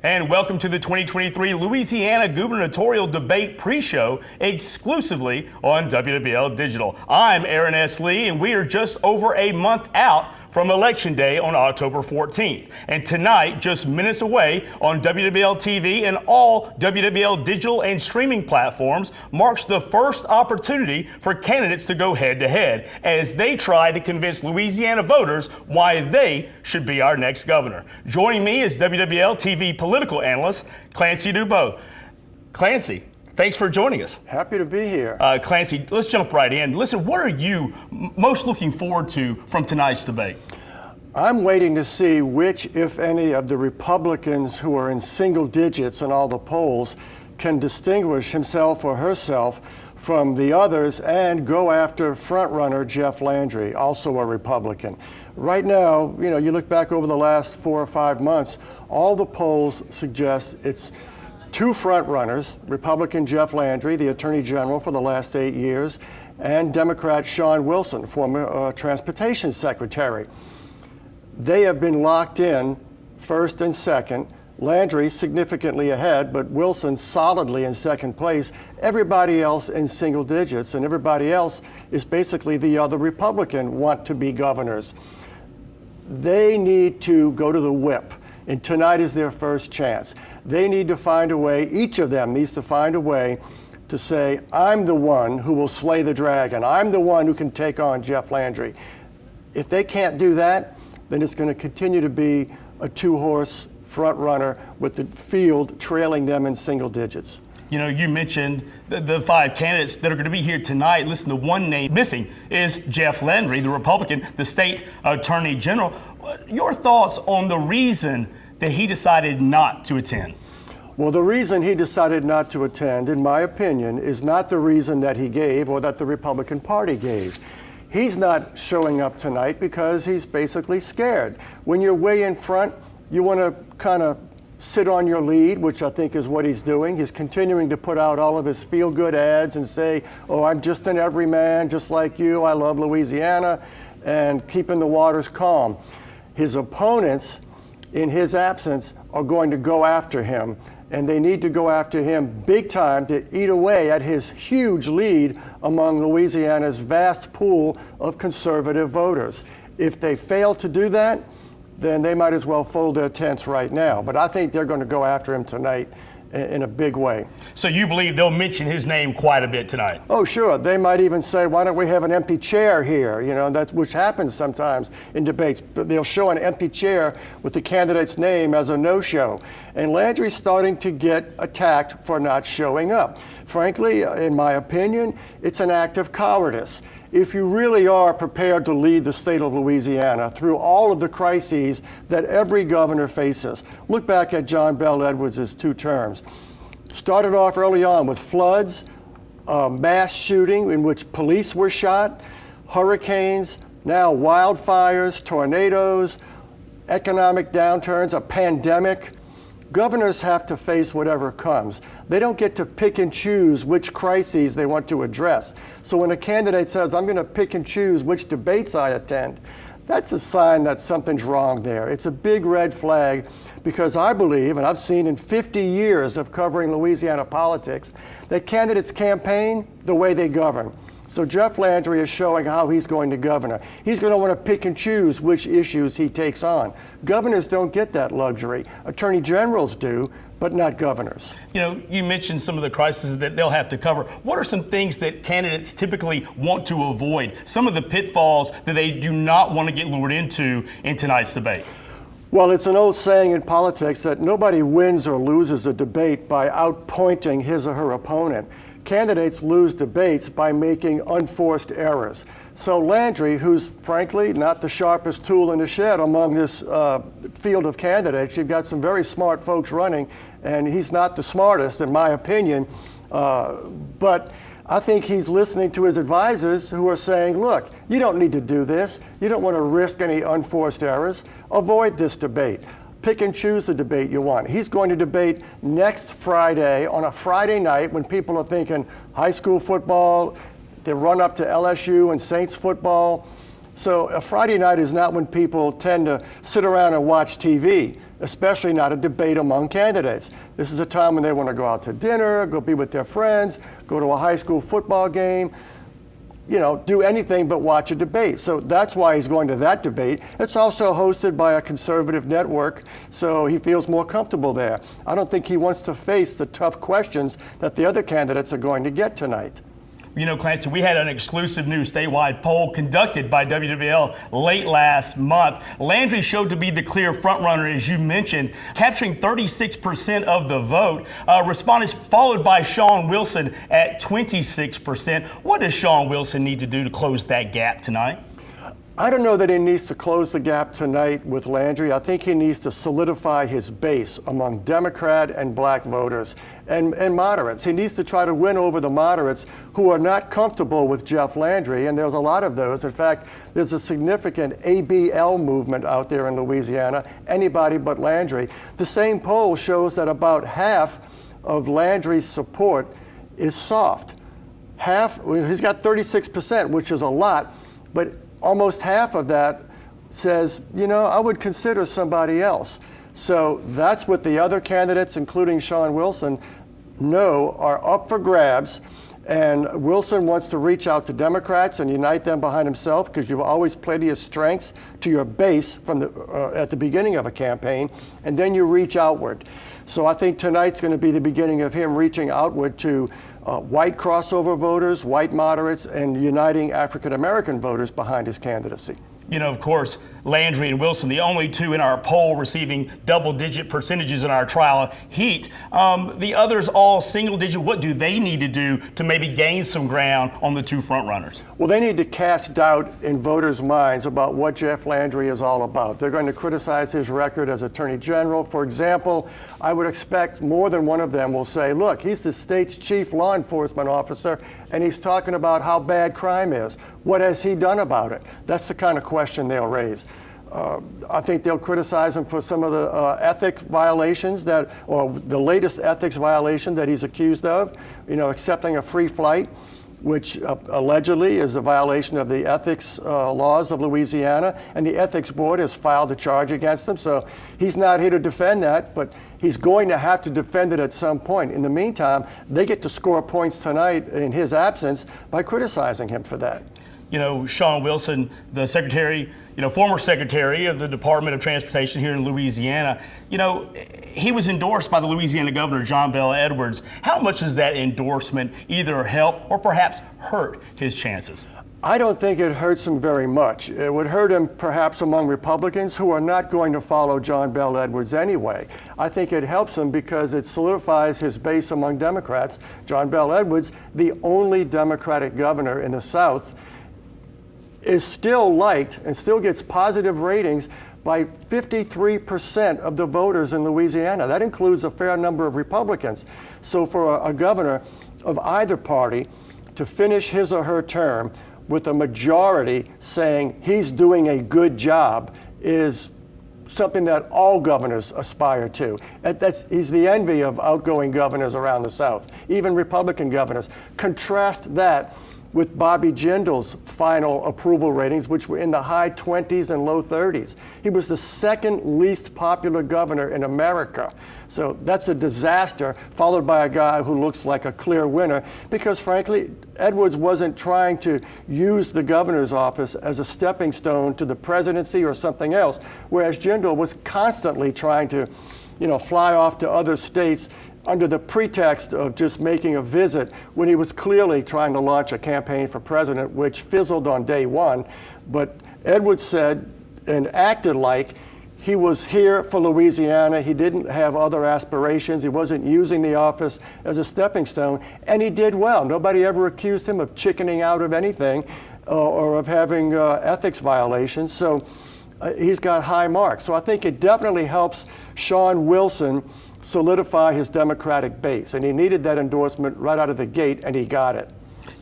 And welcome to the 2023 Louisiana Gubernatorial Debate pre-show exclusively on WWL Digital. I'm Aaron S. Lee, and we are just over a month out from Election Day on October 14th. And tonight, just minutes away on WWL-TV and all WWL digital and streaming platforms, marks the first opportunity for candidates to go head-to-head as they try to convince Louisiana voters why they should be our next governor. Joining me is WWL-TV political analyst Clancy Dubois. Clancy, thanks for joining us. Happy to be here. Clancy, let's jump right in. Listen, what are you most looking forward to from tonight's debate? I'm waiting to see which, if any, of the Republicans who are in single digits in all the polls can distinguish himself or herself from the others and go after frontrunner Jeff Landry, also a Republican. Right now, you look back over the last 4 or 5 months, all the polls suggest it's two front runners, Republican Jeff Landry, the Attorney General for the last 8 years, and Democrat Shawn Wilson, former Transportation Secretary. They have been locked in first and second. Landry significantly ahead, but Wilson solidly in second place. Everybody else in single digits, and everybody else is basically the other Republican want to be governors. They need to go to the whip. And tonight is their first chance. They need to find a way, each of them needs to find a way to say, I'm the one who will slay the dragon. I'm the one who can take on Jeff Landry. If they can't do that, then it's going to continue to be a two-horse front runner with the field trailing them in single digits. You know, you mentioned the 5 candidates that are going to be here tonight. Listen, the one name missing is Jeff Landry, the Republican, the state attorney general. Your thoughts on the reason that he decided not to attend? Well, the reason he decided not to attend, in my opinion, is not the reason that he gave or that the Republican Party gave. He's not showing up tonight because he's basically scared. When you're way in front, you want to kind of sit on your lead, which I think is what he's doing. He's continuing to put out all of his feel-good ads and say, oh, I'm just an everyman, just like you. I love Louisiana, and keeping the waters calm. His opponents, in his absence, are going to go after him, and they need to go after him big time to eat away at his huge lead among Louisiana's vast pool of conservative voters. If they fail to do that, then they might as well fold their tents right now. But I think they're going to go after him tonight in a big way. So you believe they'll mention his name quite a bit tonight? Oh, sure. They might even say, why don't we have an empty chair here? Which happens sometimes in debates. But they'll show an empty chair with the candidate's name as a no-show. And Landry's starting to get attacked for not showing up. Frankly, in my opinion, it's an act of cowardice. If you really are prepared to lead the state of Louisiana through all of the crises that every governor faces, look back at John Bel Edwards' 2 terms. Started off early on with floods, mass shooting in which police were shot, hurricanes, now wildfires, tornadoes, economic downturns, a pandemic. Governors have to face whatever comes. They don't get to pick and choose which crises they want to address. So when a candidate says, I'm going to pick and choose which debates I attend, that's a sign that something's wrong there. It's a big red flag because I believe, and I've seen in 50 years of covering Louisiana politics, that candidates campaign the way they govern. So Jeff Landry is showing how he's going to govern. He's going to want to pick and choose which issues he takes on. Governors don't get that luxury. Attorney generals do, but not governors. You know, you mentioned some of the crises that they'll have to cover. What are some things that candidates typically want to avoid? Some of the pitfalls that they do not want to get lured into in tonight's debate? Well, it's an old saying in politics that nobody wins or loses a debate by outpointing his or her opponent. Candidates lose debates by making unforced errors. So Landry, who's frankly not the sharpest tool in the shed among this field of candidates, you've got some very smart folks running, and he's not the smartest in my opinion, but I think he's listening to his advisors who are saying, look, you don't need to do this. You don't want to risk any unforced errors. Avoid this debate. Pick and choose the debate you want. He's going to debate next Friday on a Friday night when people are thinking high school football, the run up to LSU and Saints football. So a Friday night is not when people tend to sit around and watch TV, especially not a debate among candidates. This is a time when they want to go out to dinner, go be with their friends, go to a high school football game, do anything but watch a debate. So that's why he's going to that debate. It's also hosted by a conservative network, so he feels more comfortable there. I don't think he wants to face the tough questions that the other candidates are going to get tonight. Clancy, we had an exclusive new statewide poll conducted by WWL late last month. Landry showed to be the clear frontrunner, as you mentioned, capturing 36% of the vote. Respondents followed by Sean Wilson at 26%. What does Sean Wilson need to do to close that gap tonight? I don't know that he needs to close the gap tonight with Landry. I think he needs to solidify his base among Democrat and black voters and moderates. He needs to try to win over the moderates who are not comfortable with Jeff Landry, and there's a lot of those. In fact, there's a significant ABL movement out there in Louisiana, anybody but Landry. The same poll shows that about half of Landry's support is soft. He's got 36%, which is a lot, but almost half of that says, I would consider somebody else. So that's what the other candidates, including Sean Wilson, know are up for grabs. And Wilson wants to reach out to Democrats and unite them behind himself, because you've always plenty of strengths to your base from at the beginning of a campaign, and then you reach outward. So I think tonight's going to be the beginning of him reaching outward to white crossover voters, white moderates, and uniting African-American voters behind his candidacy. Of course, Landry and Wilson, the only two in our poll receiving double-digit percentages in our trial heat. The others all single-digit. What do they need to do to maybe gain some ground on the two frontrunners? Well, they need to cast doubt in voters' minds about what Jeff Landry is all about. They're going to criticize his record as Attorney General. For example, I would expect more than one of them will say, look, he's the state's chief law enforcement officer, and he's talking about how bad crime is. What has he done about it? That's the kind of question they'll raise. I think they'll criticize him for some of the ethics violations or the latest ethics violation that he's accused of, accepting a free flight, which allegedly is a violation of the ethics laws of Louisiana, and the ethics board has filed a charge against him. So he's not here to defend that, but he's going to have to defend it at some point. In the meantime, they get to score points tonight in his absence by criticizing him for that. Sean Wilson, the secretary, former secretary of the Department of Transportation here in Louisiana, he was endorsed by the Louisiana Governor, John Bel Edwards. How much does that endorsement either help or perhaps hurt his chances? I don't think it hurts him very much. It would hurt him perhaps among Republicans who are not going to follow John Bel Edwards anyway. I think it helps him because it solidifies his base among Democrats. John Bel Edwards, the only Democratic governor in the South, is still liked and still gets positive ratings by 53% of the voters in Louisiana. That includes a fair number of Republicans. So for a governor of either party to finish his or her term with a majority saying he's doing a good job is something that all governors aspire to. He's the envy of outgoing governors around the South, even Republican governors. Contrast that with Bobby Jindal's final approval ratings, which were in the high 20s and low 30s. He was the second least popular governor in America. So that's a disaster, followed by a guy who looks like a clear winner, because frankly, Edwards wasn't trying to use the governor's office as a stepping stone to the presidency or something else, whereas Jindal was constantly trying to, fly off to other states under the pretext of just making a visit when he was clearly trying to launch a campaign for president, which fizzled on day one. But Edwards said and acted like he was here for Louisiana. He didn't have other aspirations. He wasn't using the office as a stepping stone, and he did well. Nobody ever accused him of chickening out of anything or of having ethics violations. So he's got high marks. So I think it definitely helps Sean Wilson solidify his Democratic base, and he needed that endorsement right out of the gate, and he got it.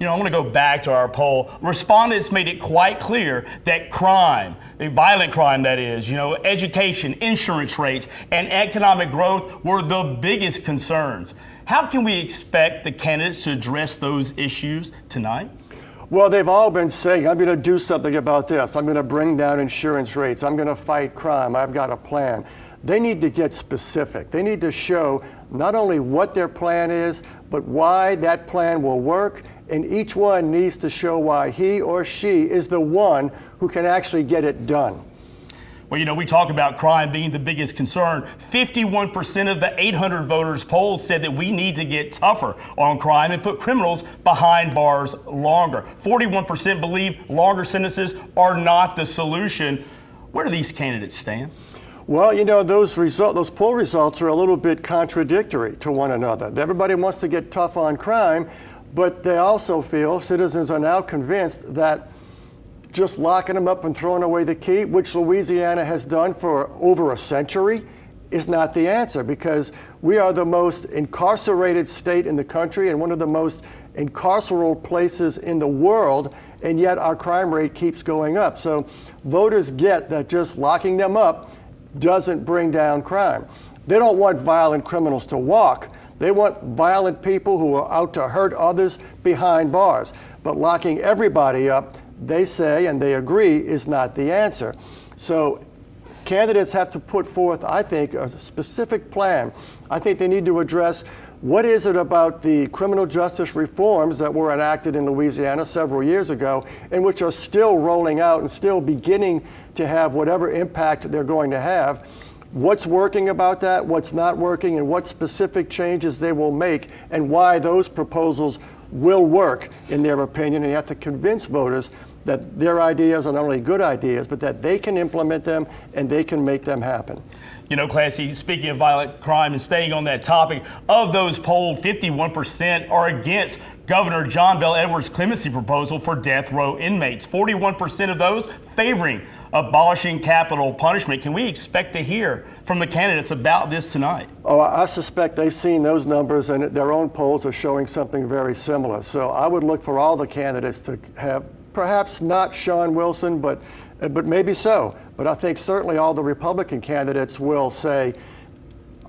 I want to go back to our poll. Respondents made it quite clear that crime, violent crime that is, education, insurance rates, and economic growth were the biggest concerns. How can we expect the candidates to address those issues tonight? Well, they've all been saying, I'm going to do something about this. I'm going to bring down insurance rates. I'm going to fight crime. I've got a plan. They need to get specific. They need to show not only what their plan is, but why that plan will work. And each one needs to show why he or she is the one who can actually get it done. Well, you know, we talk about crime being the biggest concern. 51% of the 800 voters polled said that we need to get tougher on crime and put criminals behind bars longer. 41% believe longer sentences are not the solution. Where do these candidates stand? Well, you know, those poll results are a little bit contradictory to one another. Everybody wants to get tough on crime, but they also feel, citizens are now convinced, that just locking them up and throwing away the key, which Louisiana has done for over a century, is not the answer, because we are the most incarcerated state in the country and one of the most incarceral places in the world, and yet our crime rate keeps going up. So voters get that just locking them up doesn't bring down crime. They don't want violent criminals to walk. They want violent people who are out to hurt others behind bars. But locking everybody up, they say, and they agree, is not the answer. So candidates have to put forth, I think, a specific plan. I think they need to address what is it about the criminal justice reforms that were enacted in Louisiana several years ago and which are still rolling out and still beginning to have whatever impact they're going to have. What's working about that, what's not working, and what specific changes they will make, and why those proposals will work, in their opinion. And you have to convince voters that their ideas are not only good ideas, but that they can implement them and they can make them happen. You know, Clancy, speaking of violent crime and staying on that topic, of those polled, 51% are against Governor John Bel Edwards' clemency proposal for death row inmates. 41% of those favoring abolishing capital punishment. Can we expect to hear from the candidates about this tonight? Oh, I suspect they've seen those numbers, and their own polls are showing something very similar. So I would look for all the candidates to have, perhaps not Sean Wilson, but maybe so. But I think certainly all the Republican candidates will say,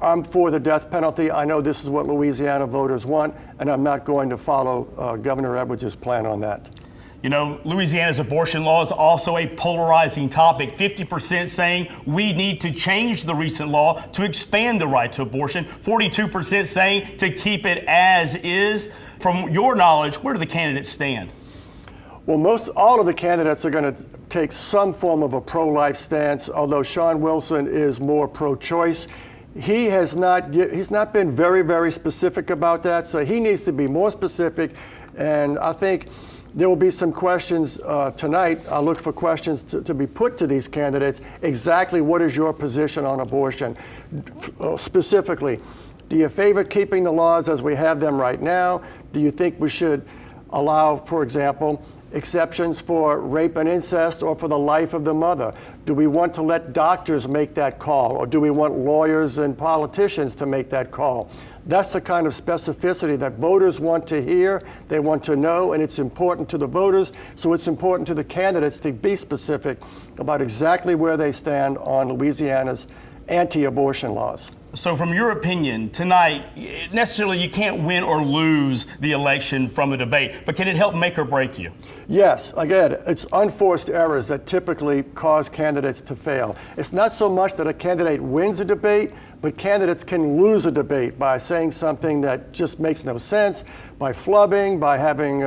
I'm for the death penalty. I know this is what Louisiana voters want, and I'm not going to follow Governor Edwards' plan on that. You know, Louisiana's abortion law is also a polarizing topic. 50% saying we need to change the recent law to expand the right to abortion. 42% saying to keep it as is. From your knowledge, where do the candidates stand? Well, all of the candidates are going to take some form of a pro-life stance, although Sean Wilson is more pro-choice. He's not been very, very specific about that, so he needs to be more specific, and I think there will be some questions tonight. I'll look for questions to be put to these candidates. Exactly what is your position on abortion? Specifically, do you favor keeping the laws as we have them right now? Do you think we should allow, for example, exceptions for rape and incest or for the life of the mother? Do we want to let doctors make that call, or do we want lawyers and politicians to make that call? That's the kind of specificity that voters want to hear, they want to know, and it's important to the voters, so it's important to the candidates to be specific about exactly where they stand on Louisiana's anti-abortion laws. So from your opinion, tonight, necessarily you can't win or lose the election from a debate, but can it help make or break you? Yes, again, it's unforced errors that typically cause candidates to fail. It's not so much that a candidate wins a debate, but candidates can lose a debate by saying something that just makes no sense, by flubbing, by having,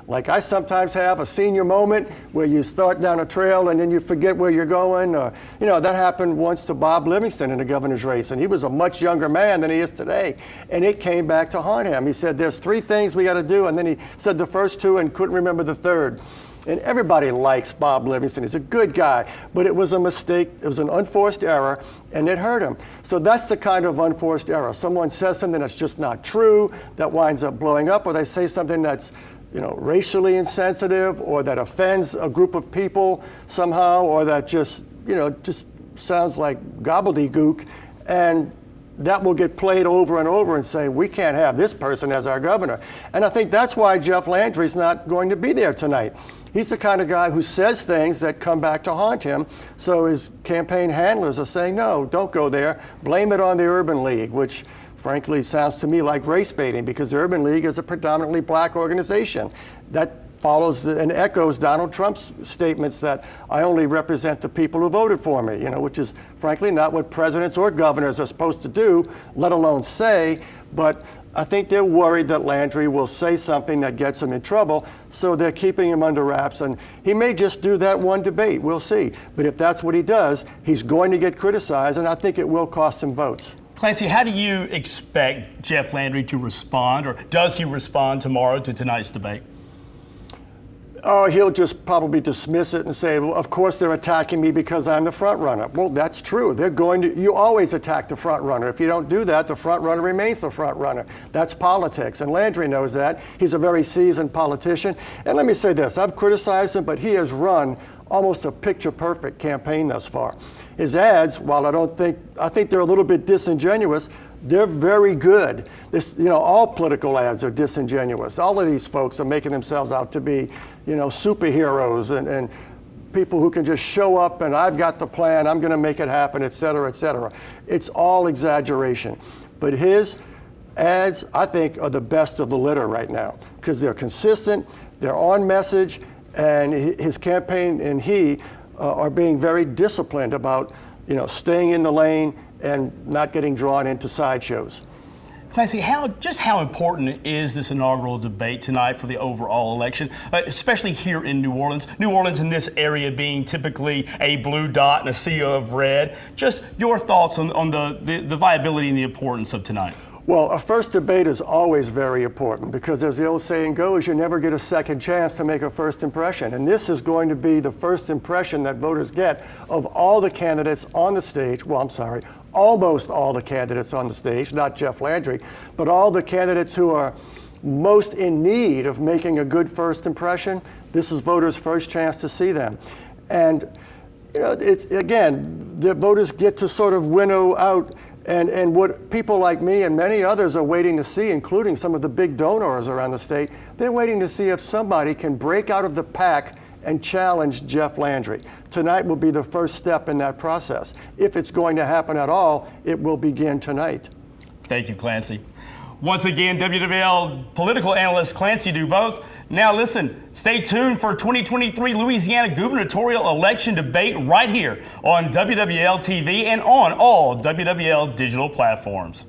like I sometimes have, a senior moment where you start down a trail and then you forget where you're going. You know, that happened once to Bob Livingston in the governor's race, and he was a much younger man than he is today, and it came back to haunt him. He said, there's 3 things we got to do, and then he said the first 2 and couldn't remember the third. And everybody likes Bob Livingston. He's a good guy, but it was a mistake. It was an unforced error, and it hurt him. So that's the kind of unforced error. Someone says something that's just not true, that winds up blowing up, or they say something that's, you know, racially insensitive, or that offends a group of people somehow, or that just, you know, just sounds like gobbledygook, and that will get played over and over and say, we can't have this person as our governor. And I think that's why Jeff Landry's not going to be there tonight. He's the kind of guy who says things that come back to haunt him. So his campaign handlers are saying, no, don't go there. Blame it on the Urban League, which frankly sounds to me like race baiting, because the Urban League is a predominantly black organization. That follows and echoes Donald Trump's statements that I only represent the people who voted for me, which is frankly not what presidents or governors are supposed to do, let alone say. But I think they're worried that Landry will say something that gets him in trouble, so they're keeping him under wraps. And he may just do that one debate, we'll see. But if that's what he does, he's going to get criticized, and I think it will cost him votes. Clancy, how do you expect Jeff Landry to respond, or does he respond tomorrow to tonight's debate? Oh, he'll just probably dismiss it and say, well, of course they're attacking me because I'm the front runner. Well, that's true. You always attack the front runner. If you don't do that, the front runner remains the front runner. That's politics, and Landry knows that. He's a very seasoned politician. And let me say this, I've criticized him, but he has run almost a picture-perfect campaign thus far. His ads, while I think they're a little bit disingenuous, they're very good. All political ads are disingenuous. All of these folks are making themselves out to be, superheroes and people who can just show up and I've got the plan, I'm going to make it happen, et cetera, et cetera. It's all exaggeration. But his ads, I think, are the best of the litter right now because they're consistent, they're on message, and his campaign and he are being very disciplined about, staying in the lane and not getting drawn into sideshows. Clancy, how important is this inaugural debate tonight for the overall election, especially here in New Orleans? New Orleans in this area being typically a blue dot and a sea of red. Just your thoughts on the viability and the importance of tonight. Well, a first debate is always very important because, as the old saying goes, you never get a second chance to make a first impression. And this is going to be the first impression that voters get of all the candidates on the stage. Well, I'm sorry, almost all the candidates on the stage, not Jeff Landry, but all the candidates who are most in need of making a good first impression. This is voters' first chance to see them. And, it's, again, the voters get to sort of winnow out and what people like me and many others are waiting to see, including some of the big donors around the state, they're waiting to see if somebody can break out of the pack and challenge Jeff Landry. Tonight will be the first step in that process. If it's going to happen at all, it will begin tonight. Thank you, Clancy. Once again, WWL political analyst Clancy Dubose. Now listen, stay tuned for 2023 Louisiana Gubernatorial Election Debate right here on WWL-TV and on all WWL digital platforms.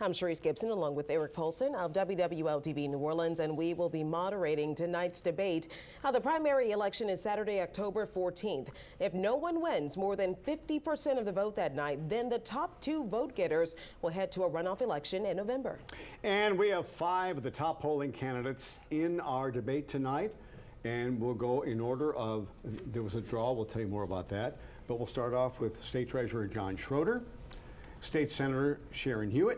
I'm Sharice Gibson along with Eric Polson of WWL-TV New Orleans, and we will be moderating tonight's debate. The primary election is Saturday, October 14th. If no one wins more than 50% of the vote that night, then the top two vote getters will head to a runoff election in November. And we have 5 of the top polling candidates in our debate tonight. And we'll go in order of, there was a draw, we'll tell you more about that. But we'll start off with State Treasurer John Schroeder, State Senator Sharon Hewitt,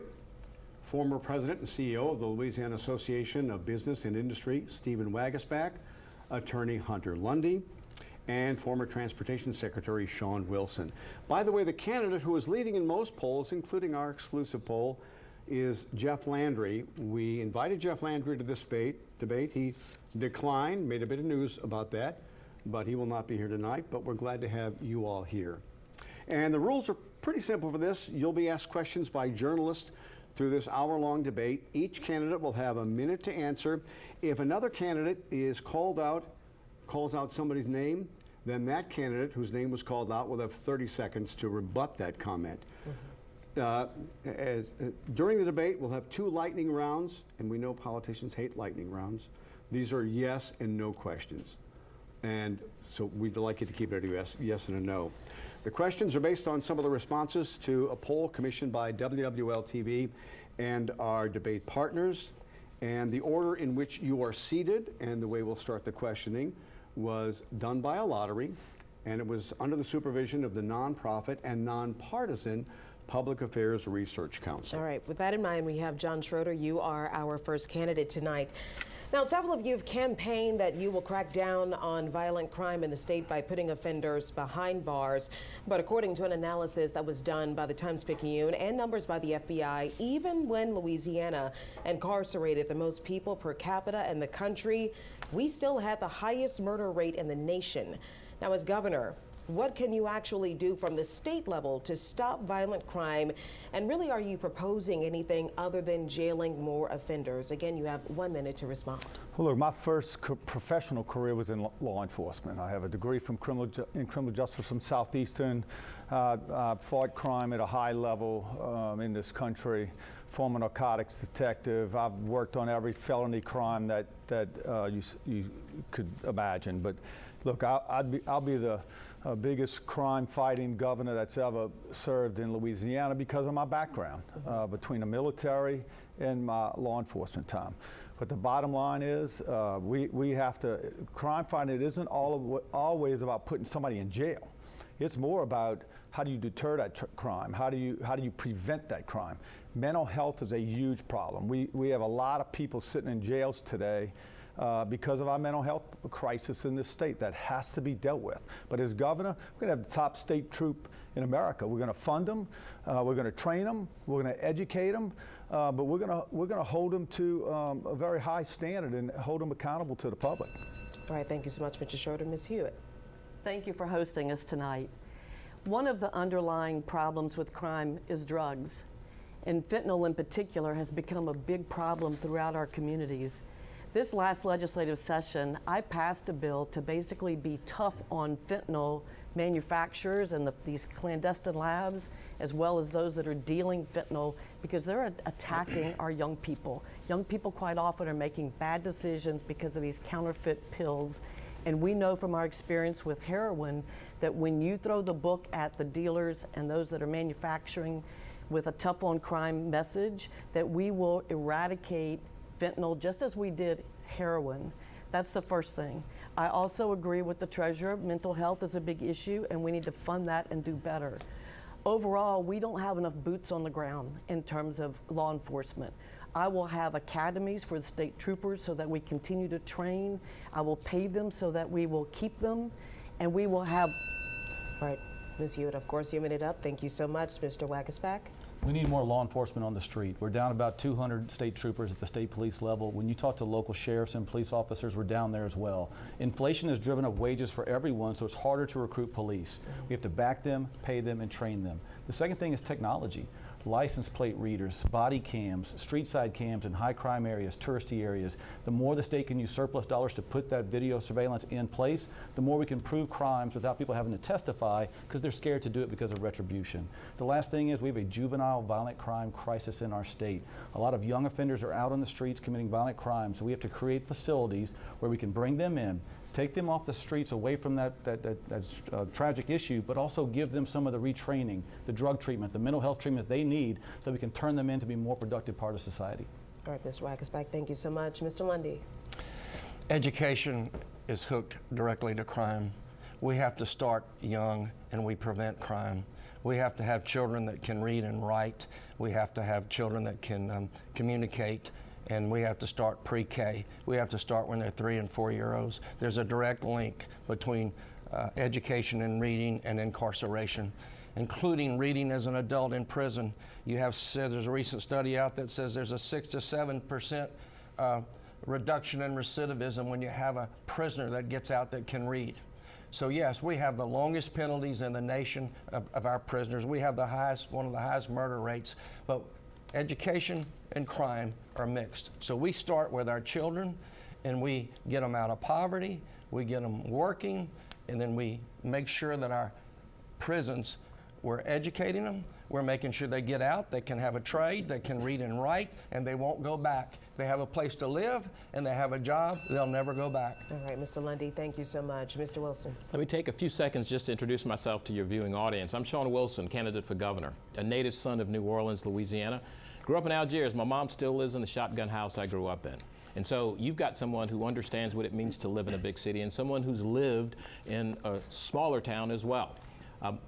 former President and CEO of the Louisiana Association of Business and Industry, Stephen Wagasback, Attorney Hunter Lundy, and former Transportation Secretary Sean Wilson. By the way, the candidate who is leading in most polls, including our exclusive poll, is Jeff Landry. We invited Jeff Landry to this debate. He declined, made a bit of news about that, but he will not be here tonight, but we're glad to have you all here. And the rules are pretty simple for this. You'll be asked questions by journalists through this hour-long debate. Each candidate will have a minute to answer. If another candidate is calls out somebody's name, then that candidate whose name was called out will have 30 seconds to rebut that comment. During the debate, we'll have 2 lightning rounds, and we know politicians hate lightning rounds. These are yes and no questions. And so we'd like you to keep it at yes and a no. The questions are based on some of the responses to a poll commissioned by WWL-TV and our debate partners. And the order in which you are seated and the way we'll start the questioning was done by a lottery, and it was under the supervision of the nonprofit and nonpartisan Public Affairs Research Council. All right, with that in mind, we have John Schroeder. You are our first candidate tonight. Now, several of you have campaigned that you will crack down on violent crime in the state by putting offenders behind bars. But according to an analysis that was done by the Times-Picayune and numbers by the FBI, even when Louisiana incarcerated the most people per capita in the country, we still had the highest murder rate in the nation. Now, as governor, what can you actually do from the state level to stop violent crime? And really, are you proposing anything other than jailing more offenders? Again, you have 1 minute to respond. Well, look, my first professional career was in law enforcement. I have a degree in criminal justice from Southeastern. Fought crime at a high level in this country. Former narcotics detective. I've worked on every felony crime that you could imagine. But look, I'll be the biggest crime-fighting governor that's ever served in Louisiana because of my background between the military and my law enforcement time. But the bottom line is we have to, crime fighting, it isn't always about putting somebody in jail. It's more about how do you deter that crime? How do you prevent that crime? Mental health is a huge problem. We have a lot of people sitting in jails today because of our mental health crisis in this state that has to be dealt with. But as governor, we're going to have the top state troop in America. We're going to fund them, we're going to train them, we're going to educate them, but we're going to hold them to a very high standard and hold them accountable to the public. All right, thank you so much, Mr. Schroeder. Ms. Hewitt. Thank you for hosting us tonight. One of the underlying problems with crime is drugs, and fentanyl in particular has become a big problem throughout our communities. This last legislative session, I passed a bill to basically be tough on fentanyl manufacturers and these clandestine labs, as well as those that are dealing fentanyl, because they're attacking our young people. Young people quite often are making bad decisions because of these counterfeit pills. And we know from our experience with heroin that when you throw the book at the dealers and those that are manufacturing with a tough on crime message, that we will eradicate fentanyl just as we did heroin. That's the first thing. I also agree with the treasurer. Mental health is a big issue and we need to fund that and do better. Overall, we don't have enough boots on the ground in terms of law enforcement. I will have academies for the state troopers so that we continue to train. I will pay them so that we will keep them, and we will have... All right, Ms. Hewitt, of course, you made it up. Thank you so much, Mr. Wagasback. We need more law enforcement on the street. We're down about 200 state troopers at the state police level. When you talk to local sheriffs and police officers, we're down there as well. Inflation has driven up wages for everyone, so it's harder to recruit police. We have to back them, pay them, and train them. The second thing is technology. license plate readers, body cams, street side cams in high crime areas, touristy areas. The more the state can use surplus dollars to put that video surveillance in place, the more we can prove crimes without people having to testify because they're scared to do it because of retribution. The last thing is we have a juvenile violent crime crisis in our state. A lot of young offenders are out on the streets committing violent crimes, so we have to create facilities where we can bring them in, take them off the streets away from that tragic issue, but also give them some of the retraining, the drug treatment, the mental health treatment they need so we can turn them in to be a more productive part of society. All right, Mr. Wackersbach, thank you so much. Mr. Lundy. Education is hooked directly to crime. We have to start young and we prevent crime. We have to have children that can read and write. We have to have children that can communicate. And we have to start pre-K. We have to start when they're 3 and 4 year olds. There's a direct link between education and reading and incarceration, including reading as an adult in prison. There's a recent study out that says there's a 6 to 7% reduction in recidivism when you have a prisoner that gets out that can read. So yes, we have the longest penalties in the nation of our prisoners. We have one of the highest murder rates, but education and crime are mixed. So we start with our children and we get them out of poverty, we get them working, and then we make sure that our prisons, we're educating them, we're making sure they get out, they can have a trade, they can read and write, and they won't go back. They have a place to live and they have a job, they'll never go back. All right, Mr. Lundy, thank you so much. Mr. Wilson. Let me take a few seconds just to introduce myself to your viewing audience. I'm Sean Wilson, candidate for governor, a native son of New Orleans, Louisiana. Grew up in Algiers. My mom still lives in the shotgun house I grew up in. And so you've got someone who understands what it means to live in a big city and someone who's lived in a smaller town as well.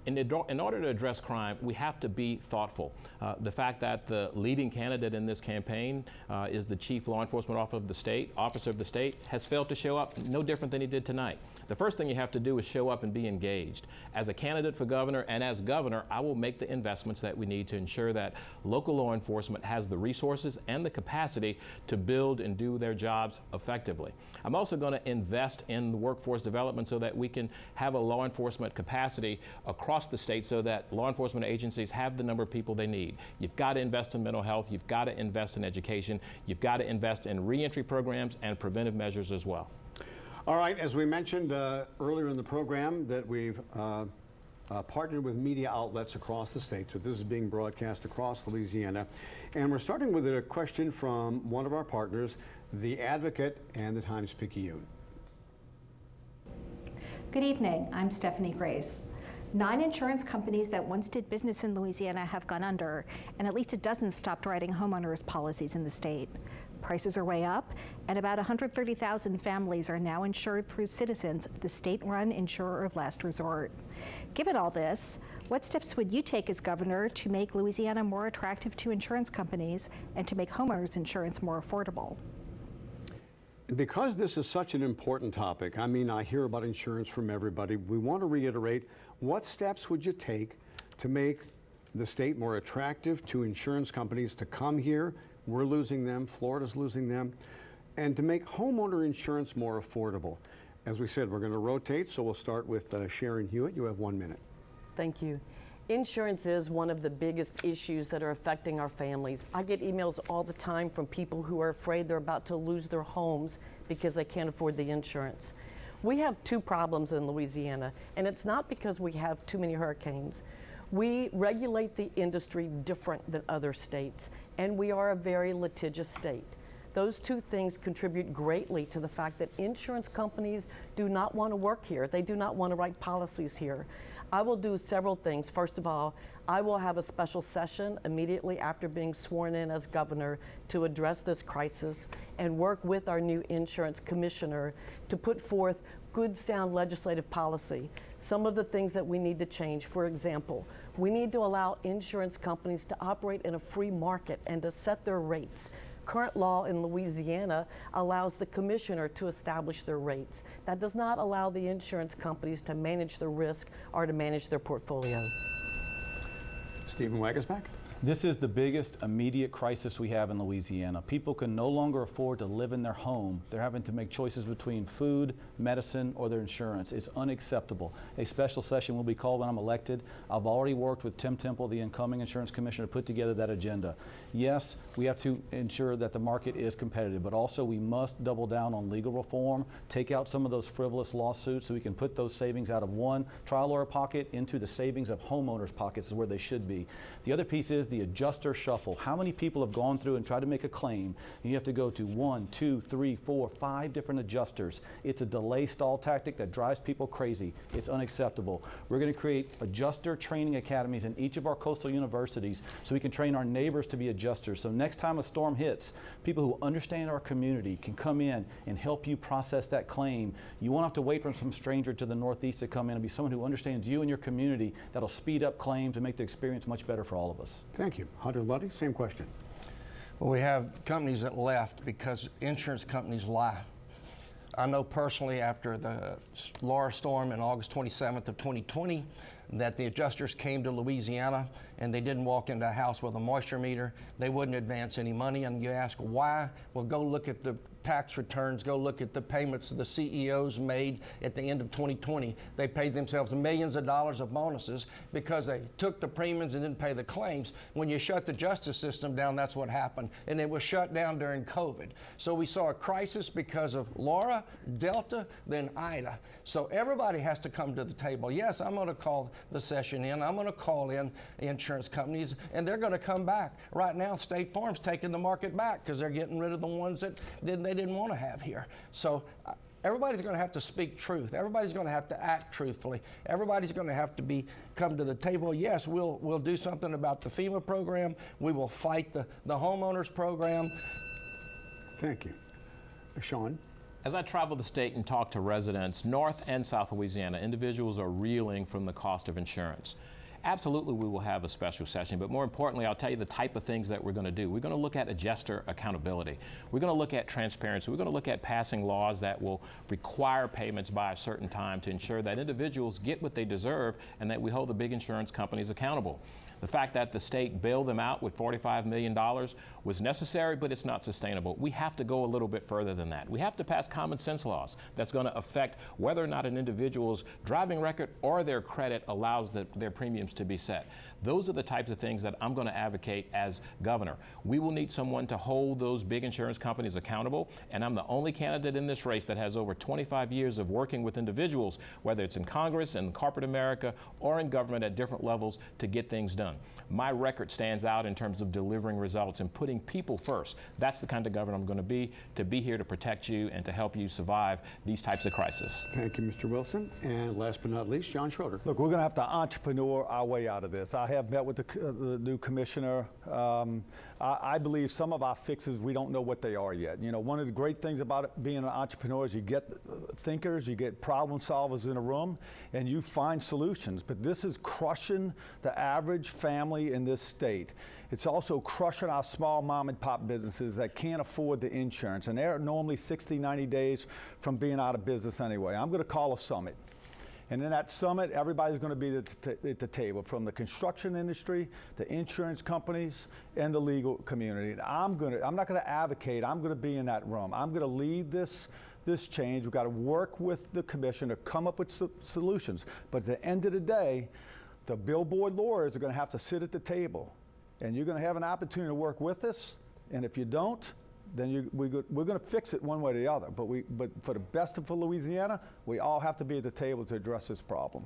In order to address crime, we have to be thoughtful. The fact that the leading candidate in this campaign is the chief law enforcement officer of the state, has failed to show up, no different than he did tonight. The first thing you have to do is show up and be engaged. As a candidate for governor and as governor, I will make the investments that we need to ensure that local law enforcement has the resources and the capacity to build and do their jobs effectively. I'm also going to invest in the workforce development so that we can have a law enforcement capacity across the state so that law enforcement agencies have the number of people they need. You've got to invest in mental health, you've got to invest in education, you've got to invest in reentry programs and preventive measures as well. All right, as we mentioned earlier in the program, that we've partnered with media outlets across the state, so this is being broadcast across Louisiana. And we're starting with a question from one of our partners, The Advocate and the Times-Picayune. Good evening, I'm Stephanie Grace. 9 insurance companies that once did business in Louisiana have gone under, and at least a dozen stopped writing homeowners policies in the state. Prices are way up, and about 130,000 families are now insured through Citizens, the state-run insurer of last resort. Given all this, what steps would you take as governor to make Louisiana more attractive to insurance companies and to make homeowners insurance more affordable? Because this is such an important topic, I mean, I hear about insurance from everybody. We want to reiterate, what steps would you take to make the state more attractive to insurance companies to come here? We're losing them, Florida's losing them, and to make homeowner insurance more affordable. As we said, we're going to rotate, so we'll start with Sharon Hewitt. You have 1 minute. Thank you. Insurance is one of the biggest issues that are affecting our families. I get emails all the time from people who are afraid they're about to lose their homes because they can't afford the insurance. We have 2 problems in Louisiana, and it's not because we have too many hurricanes. We regulate the industry different than other states, and we are a very litigious state. Those 2 things contribute greatly to the fact that insurance companies do not want to work here. They do not want to write policies here. I will do several things. First of all, I will have a special session immediately after being sworn in as governor to address this crisis and work with our new insurance commissioner to put forth good, sound legislative policy. Some of the things that we need to change, for example, we need to allow insurance companies to operate in a free market and to set their rates. Current law in Louisiana allows the commissioner to establish their rates. That does not allow the insurance companies to manage the risk or to manage their portfolio. Stephen Wackersbach. This is the biggest immediate crisis we have in Louisiana. People can no longer afford to live in their home. They're having to make choices between food, medicine, or their insurance. It's unacceptable. A special session will be called when I'm elected. I've already worked with Tim Temple, the incoming insurance commissioner, to put together that agenda. Yes, we have to ensure that the market is competitive, but also we must double down on legal reform, take out some of those frivolous lawsuits so we can put those savings out of one trial lawyer pocket into the savings of homeowners' pockets is where they should be. The other piece is the adjuster shuffle. How many people have gone through and tried to make a claim, and you have to go to 1, 2, 3, 4, 5 different adjusters? It's a delay stall tactic that drives people crazy. It's unacceptable. We're going to create adjuster training academies in each of our coastal universities so we can train our neighbors to be adjusters. So next time a storm hits, people who understand our community can come in and help you process that claim. You won't have to wait for some stranger to the Northeast to come in and be someone who understands you and your community. That'll speed up claims and make the experience much better for all of us. Thank you. Hunter Luddy, same question. Well, we have companies that left because insurance companies lie. I know personally after the Laura storm in August 27th of 2020 that the adjusters came to Louisiana and they didn't walk into a house with a moisture meter. They wouldn't advance any money, and you ask why? Well, go look at the tax returns, go look at the payments the CEOs made at the end of 2020. They paid themselves millions of dollars of bonuses because they took the premiums and didn't pay the claims. When you shut the justice system down, that's what happened. And it was shut down during COVID. So we saw a crisis because of Laura, Delta, then Ida. So everybody has to come to the table. Yes, I'm going to call the session in. I'm going to call in insurance companies, and they're going to come back. Right now, State Farm's taking the market back because they're getting rid of the ones that they didn't want to have here. So everybody's going to have to speak truth. Everybody's going to have to act truthfully. Everybody's going to have to come to the table. Yes, we'll do something about the FEMA program. We will fight the homeowners program. Thank you. Sean? As I travel the state and talk to residents, North and South Louisiana, individuals are reeling from the cost of insurance. Absolutely, we will have a special session, but more importantly, I'll tell you the type of things that we're going to do. We're going to look at adjuster accountability. We're going to look at transparency. We're going to look at passing laws that will require payments by a certain time to ensure that individuals get what they deserve and that we hold the big insurance companies accountable. The fact that the state bailed them out with $45 million was necessary, but it's not sustainable. We have to go a little bit further than that. We have to pass common sense laws that's going to affect whether or not an individual's driving record or their credit allows their premiums to be set. Those are the types of things that I'm going to advocate as governor. We will need someone to hold those big insurance companies accountable, and I'm the only candidate in this race that has over 25 years of working with individuals, whether it's in Congress, in corporate America, or in government at different levels to get things done. My record stands out in terms of delivering results and putting people first. That's the kind of governor I'm going to be here to protect you and to help you survive these types of crises. Thank you, Mr. Wilson. And last but not least, John Schroeder. Look, we're going to have to entrepreneur our way out of this. I have met with the new commissioner. I believe some of our fixes, we don't know what they are yet. You know, one of the great things about it, being an entrepreneur is you get thinkers, you get problem solvers in a room, and you find solutions. But this is crushing the average family in this state. It's also crushing our small mom and pop businesses that can't afford the insurance, and they're normally 60, 90 days from being out of business anyway. I'm going to call a summit. And in that summit, everybody's going to be at the table, from the construction industry, the insurance companies, and the legal community. And I'm not going to advocate. I'm going to be in that room. I'm going to lead this change. We've got to work with the commission to come up with solutions. But at the end of the day, the billboard lawyers are going to have to sit at the table, and you're going to have an opportunity to work with us. And if you don't, then we're going to fix it one way or the other. But for the best of Louisiana, we all have to be at the table to address this problem.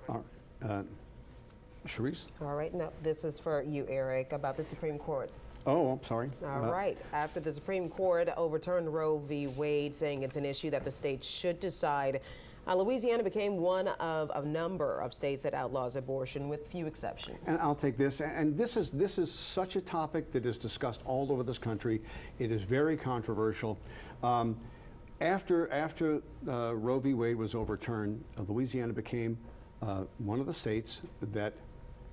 All right. Sharice? All right, no, this is for you, Eric, about the Supreme Court. Oh, I'm sorry. All right. After the Supreme Court overturned Roe v. Wade, saying it's an issue that the state should decide, Louisiana became one of a number of states that outlaws abortion, with few exceptions. And I'll take this. And this is such a topic that is discussed all over this country. It is very controversial. After Roe v. Wade was overturned, Louisiana became one of the states that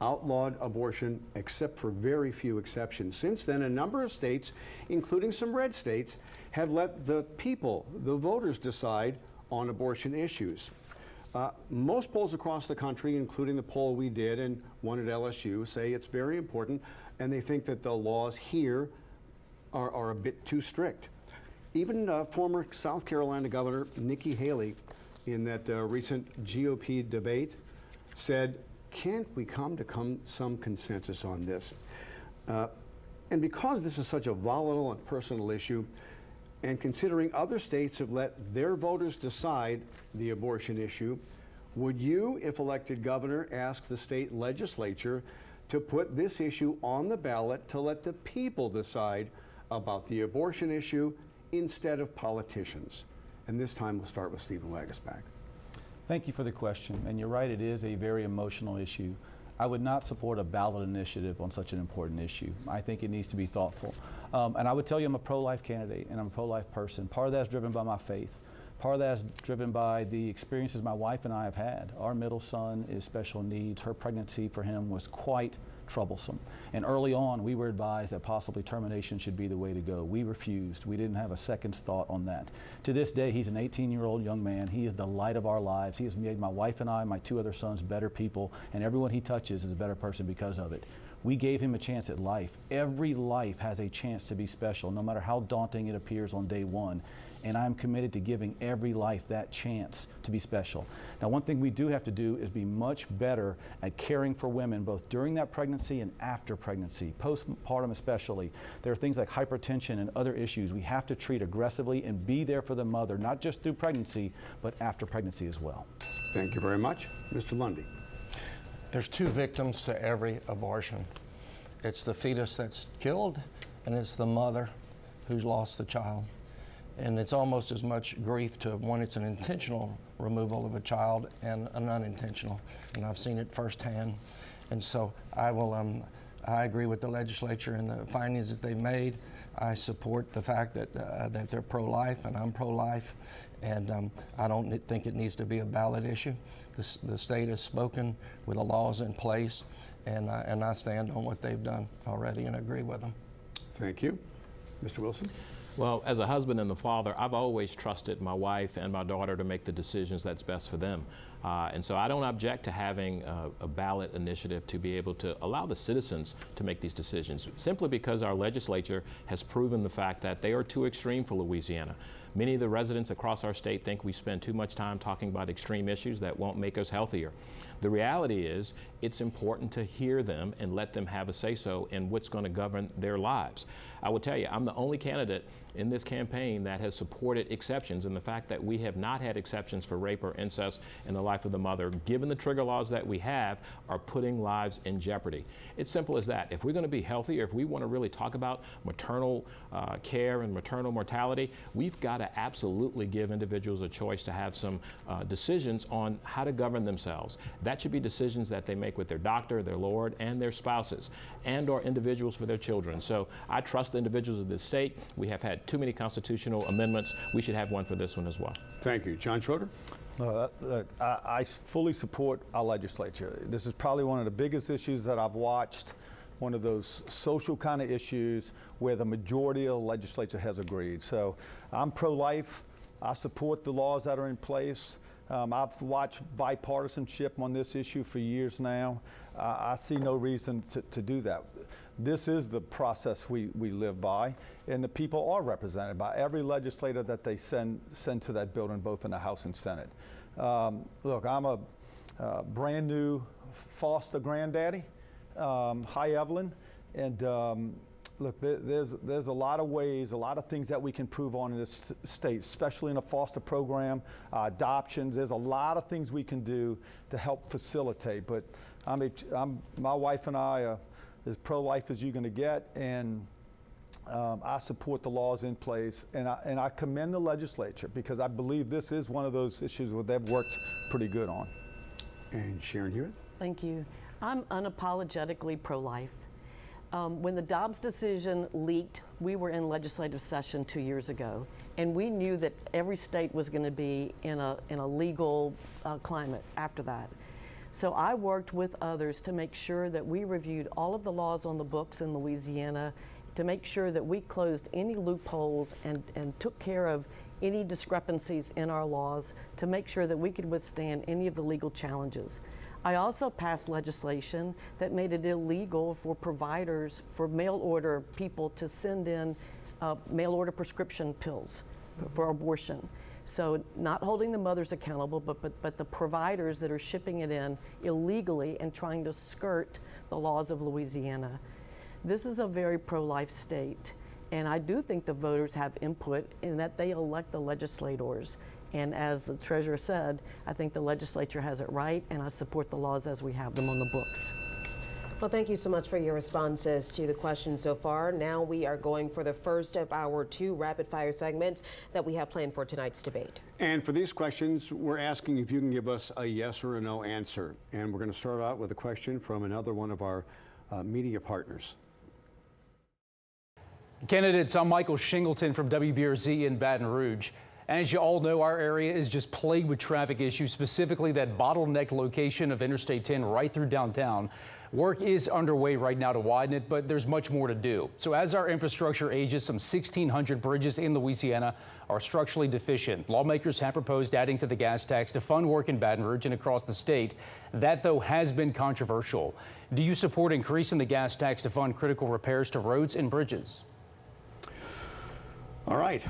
outlawed abortion, except for very few exceptions. Since then, a number of states, including some red states, have let the people, the voters, decide on abortion issues. Most polls across the country, including the poll we did and one at LSU, say it's very important, and they think that the laws here are a bit too strict. Even former South Carolina Governor Nikki Haley, in that recent GOP debate, said, can't we come to some consensus on this? And because this is such a volatile and personal issue, and considering other states have let their voters decide the abortion issue, would you, if elected governor, ask the state legislature to put this issue on the ballot to let the people decide about the abortion issue instead of politicians? And this time we'll start with Stephen Wagasback. Thank you for the question. And you're right, it is a very emotional issue. I would not support a ballot initiative on such an important issue. I think it needs to be thoughtful. And I would tell you I'm a pro-life candidate and I'm a pro-life person. Part of that is driven by my faith. Part of that is driven by the experiences my wife and I have had. Our middle son is special needs. Her pregnancy for him was quite troublesome. And early on, we were advised that possibly termination should be the way to go. We refused. We didn't have a second's thought on that. To this day, he's an 18-year-old young man. He is the light of our lives. He has made my wife and I, my two other sons, better people, and everyone he touches is a better person because of it. We gave him a chance at life. Every life has a chance to be special, no matter how daunting it appears on day one. And I'm committed to giving every life that chance to be special. Now, one thing we do have to do is be much better at caring for women, both during that pregnancy and after pregnancy, postpartum especially. There are things like hypertension and other issues we have to treat aggressively and be there for the mother, not just through pregnancy, but after pregnancy as well. Thank you very much. Mr. Lundy. There's two victims to every abortion. It's the fetus that's killed, and it's the mother who's lost the child. And it's almost as much grief to when it's an intentional removal of a child and an unintentional. And I've seen it firsthand. And so I agree with the legislature and the findings that they've made. I support the fact that they're pro-life and I'm pro-life. And I don't think it needs to be a ballot issue. The state has spoken with the laws in place, and I stand on what they've done already and agree with them. Thank you. Mr. Wilson? Well, as a husband and a father, I've always trusted my wife and my daughter to make the decisions that's best for them. And so I don't object to having a ballot initiative to be able to allow the citizens to make these decisions, simply because our legislature has proven the fact that they are too extreme for Louisiana. Many of the residents across our state think we spend too much time talking about extreme issues that won't make us healthier. The reality is it's important to hear them and let them have a say-so in what's going to govern their lives. I will tell you, I'm the only candidate in this campaign that has supported exceptions, and the fact that we have not had exceptions for rape or incest in the life of the mother, given the trigger laws that we have, are putting lives in jeopardy. It's simple as that. If we're going to be healthier, if we want to really talk about maternal care and maternal mortality, we've got to absolutely give individuals a choice to have some decisions on how to govern themselves. That should be decisions that they make with their doctor, their lord, and their spouses, and or individuals for their children. So I trust the individuals of this state. We have had too many constitutional amendments. We should have one for this one as well. Thank you. John Schroeder? I fully support our legislature. This is probably one of the biggest issues that I've watched, one of those social kind of issues where the majority of the legislature has agreed. So I'm pro-life. I support the laws that are in place. I've watched bipartisanship on this issue for years now. I see no reason to do that. This is the process we live by, and the people are represented by every legislator that they send to that building, both in the House and Senate. Look, I'm a brand new foster granddaddy. Hi, Evelyn. And look, there's a lot of ways, a lot of things that we can improve on in this state, especially in a foster program, adoptions. There's a lot of things we can do to help facilitate. But my wife and I are as pro-life as you're going to get, and I support the laws in place, and I commend the legislature because I believe this is one of those issues where they've worked pretty good on. And Sharon Hewitt? Thank you. I'm unapologetically pro-life. When the Dobbs decision leaked, we were in legislative session 2 years ago, and we knew that every state was going to be in a legal climate after that. So I worked with others to make sure that we reviewed all of the laws on the books in Louisiana to make sure that we closed any loopholes and took care of any discrepancies in our laws to make sure that we could withstand any of the legal challenges. I also passed legislation that made it illegal for providers, for mail order people to send in mail order prescription pills for abortion. So not holding the mothers accountable, but the providers that are shipping it in illegally and trying to skirt the laws of Louisiana. This is a very pro-life state, and I do think the voters have input in that they elect the legislators. And as the treasurer said, I think the legislature has it right, and I support the laws as we have them on the books. Well, thank you so much for your responses to the questions so far. Now we are going for the first of our 2 rapid fire segments that we have planned for tonight's debate. And for these questions, we're asking if you can give us a yes or a no answer. And we're going to start out with a question from another one of our media partners. Candidates, I'm Michael Shingleton from WBRZ in Baton Rouge. As you all know, our area is just plagued with traffic issues, specifically that bottlenecked location of Interstate 10 right through downtown. Work is underway right now to widen it, but there's much more to do. So as our infrastructure ages, some 1,600 bridges in Louisiana are structurally deficient. Lawmakers have proposed adding to the gas tax to fund work in Baton Rouge and across the state. That, though, has been controversial. Do you support increasing the gas tax to fund critical repairs to roads and bridges? All right.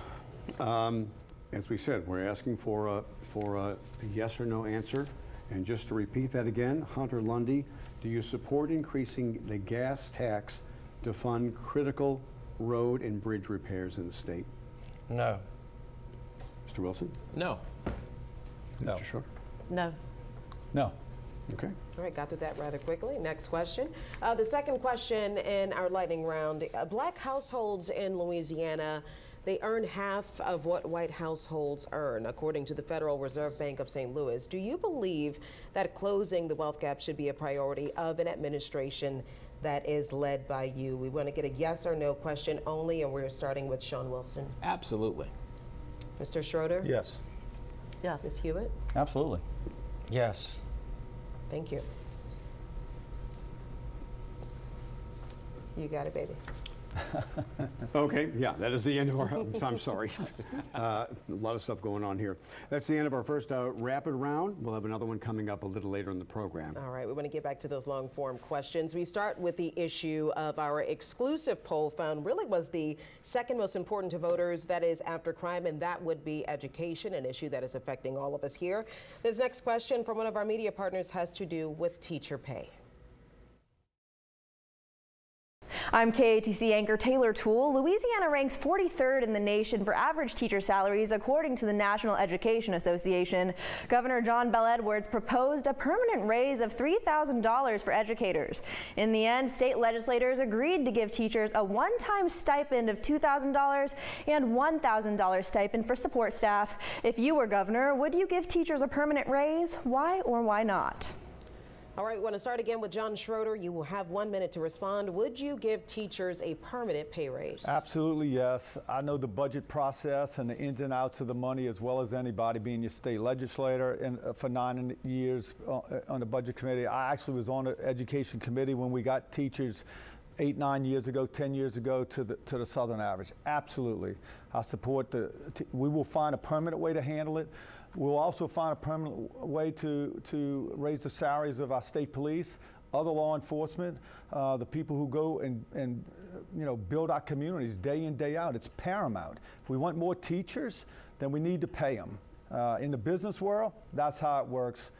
As we said, we're asking for a yes or no answer. And just to repeat that again, Hunter Lundy, do you support increasing the gas tax to fund critical road and bridge repairs in the state? No. Mr. Wilson? No. No. Mr. Schroeder? No. No. Okay. All right, got through that rather quickly. Next question. The second question in our lightning round. Black households in Louisiana, they earn half of what white households earn, according to the Federal Reserve Bank of St. Louis. Do you believe that closing the wealth gap should be a priority of an administration that is led by you? We want to get a yes or no question only, and we're starting with Sean Wilson. Absolutely. Mr. Schroeder? Yes. Ms. Yes. Hewitt? Absolutely. Yes. Thank you. You got it, baby. Okay, yeah, that is the end of our, I'm sorry. A lot of stuff going on here. That's the end of our first rapid round. We'll have another one coming up a little later in the program. All right, we want to get back to those long form questions. We start with the issue of our exclusive poll found really was the second most important to voters, that is after crime, and that would be education, an issue that is affecting all of us here. This next question from one of our media partners has to do with teacher pay. I'm KATC anchor Taylor Toole. Louisiana ranks 43rd in the nation for average teacher salaries, according to the National Education Association. Governor John Bel Edwards proposed a permanent raise of $3,000 for educators. In the end, state legislators agreed to give teachers a one-time stipend of $2,000 and $1,000 stipend for support staff. If you were governor, would you give teachers a permanent raise? Why or why not? All right, we want to start again with John Schroeder. You will have 1 minute to respond. Would you give teachers a permanent pay raise? Absolutely, yes. I know the budget process and the ins and outs of the money as well as anybody, being your state legislator. And for 9 years on the budget committee, I actually was on the education committee when we got teachers 8, 9 years ago, 10 years ago to the Southern average. Absolutely. I support we will find a permanent way to handle it. We'll also find a permanent way to raise the salaries of our state police, other law enforcement, the people who go and build our communities day in, day out. It's paramount. If we want more teachers, then we need to pay them. In the business world, that's how it works.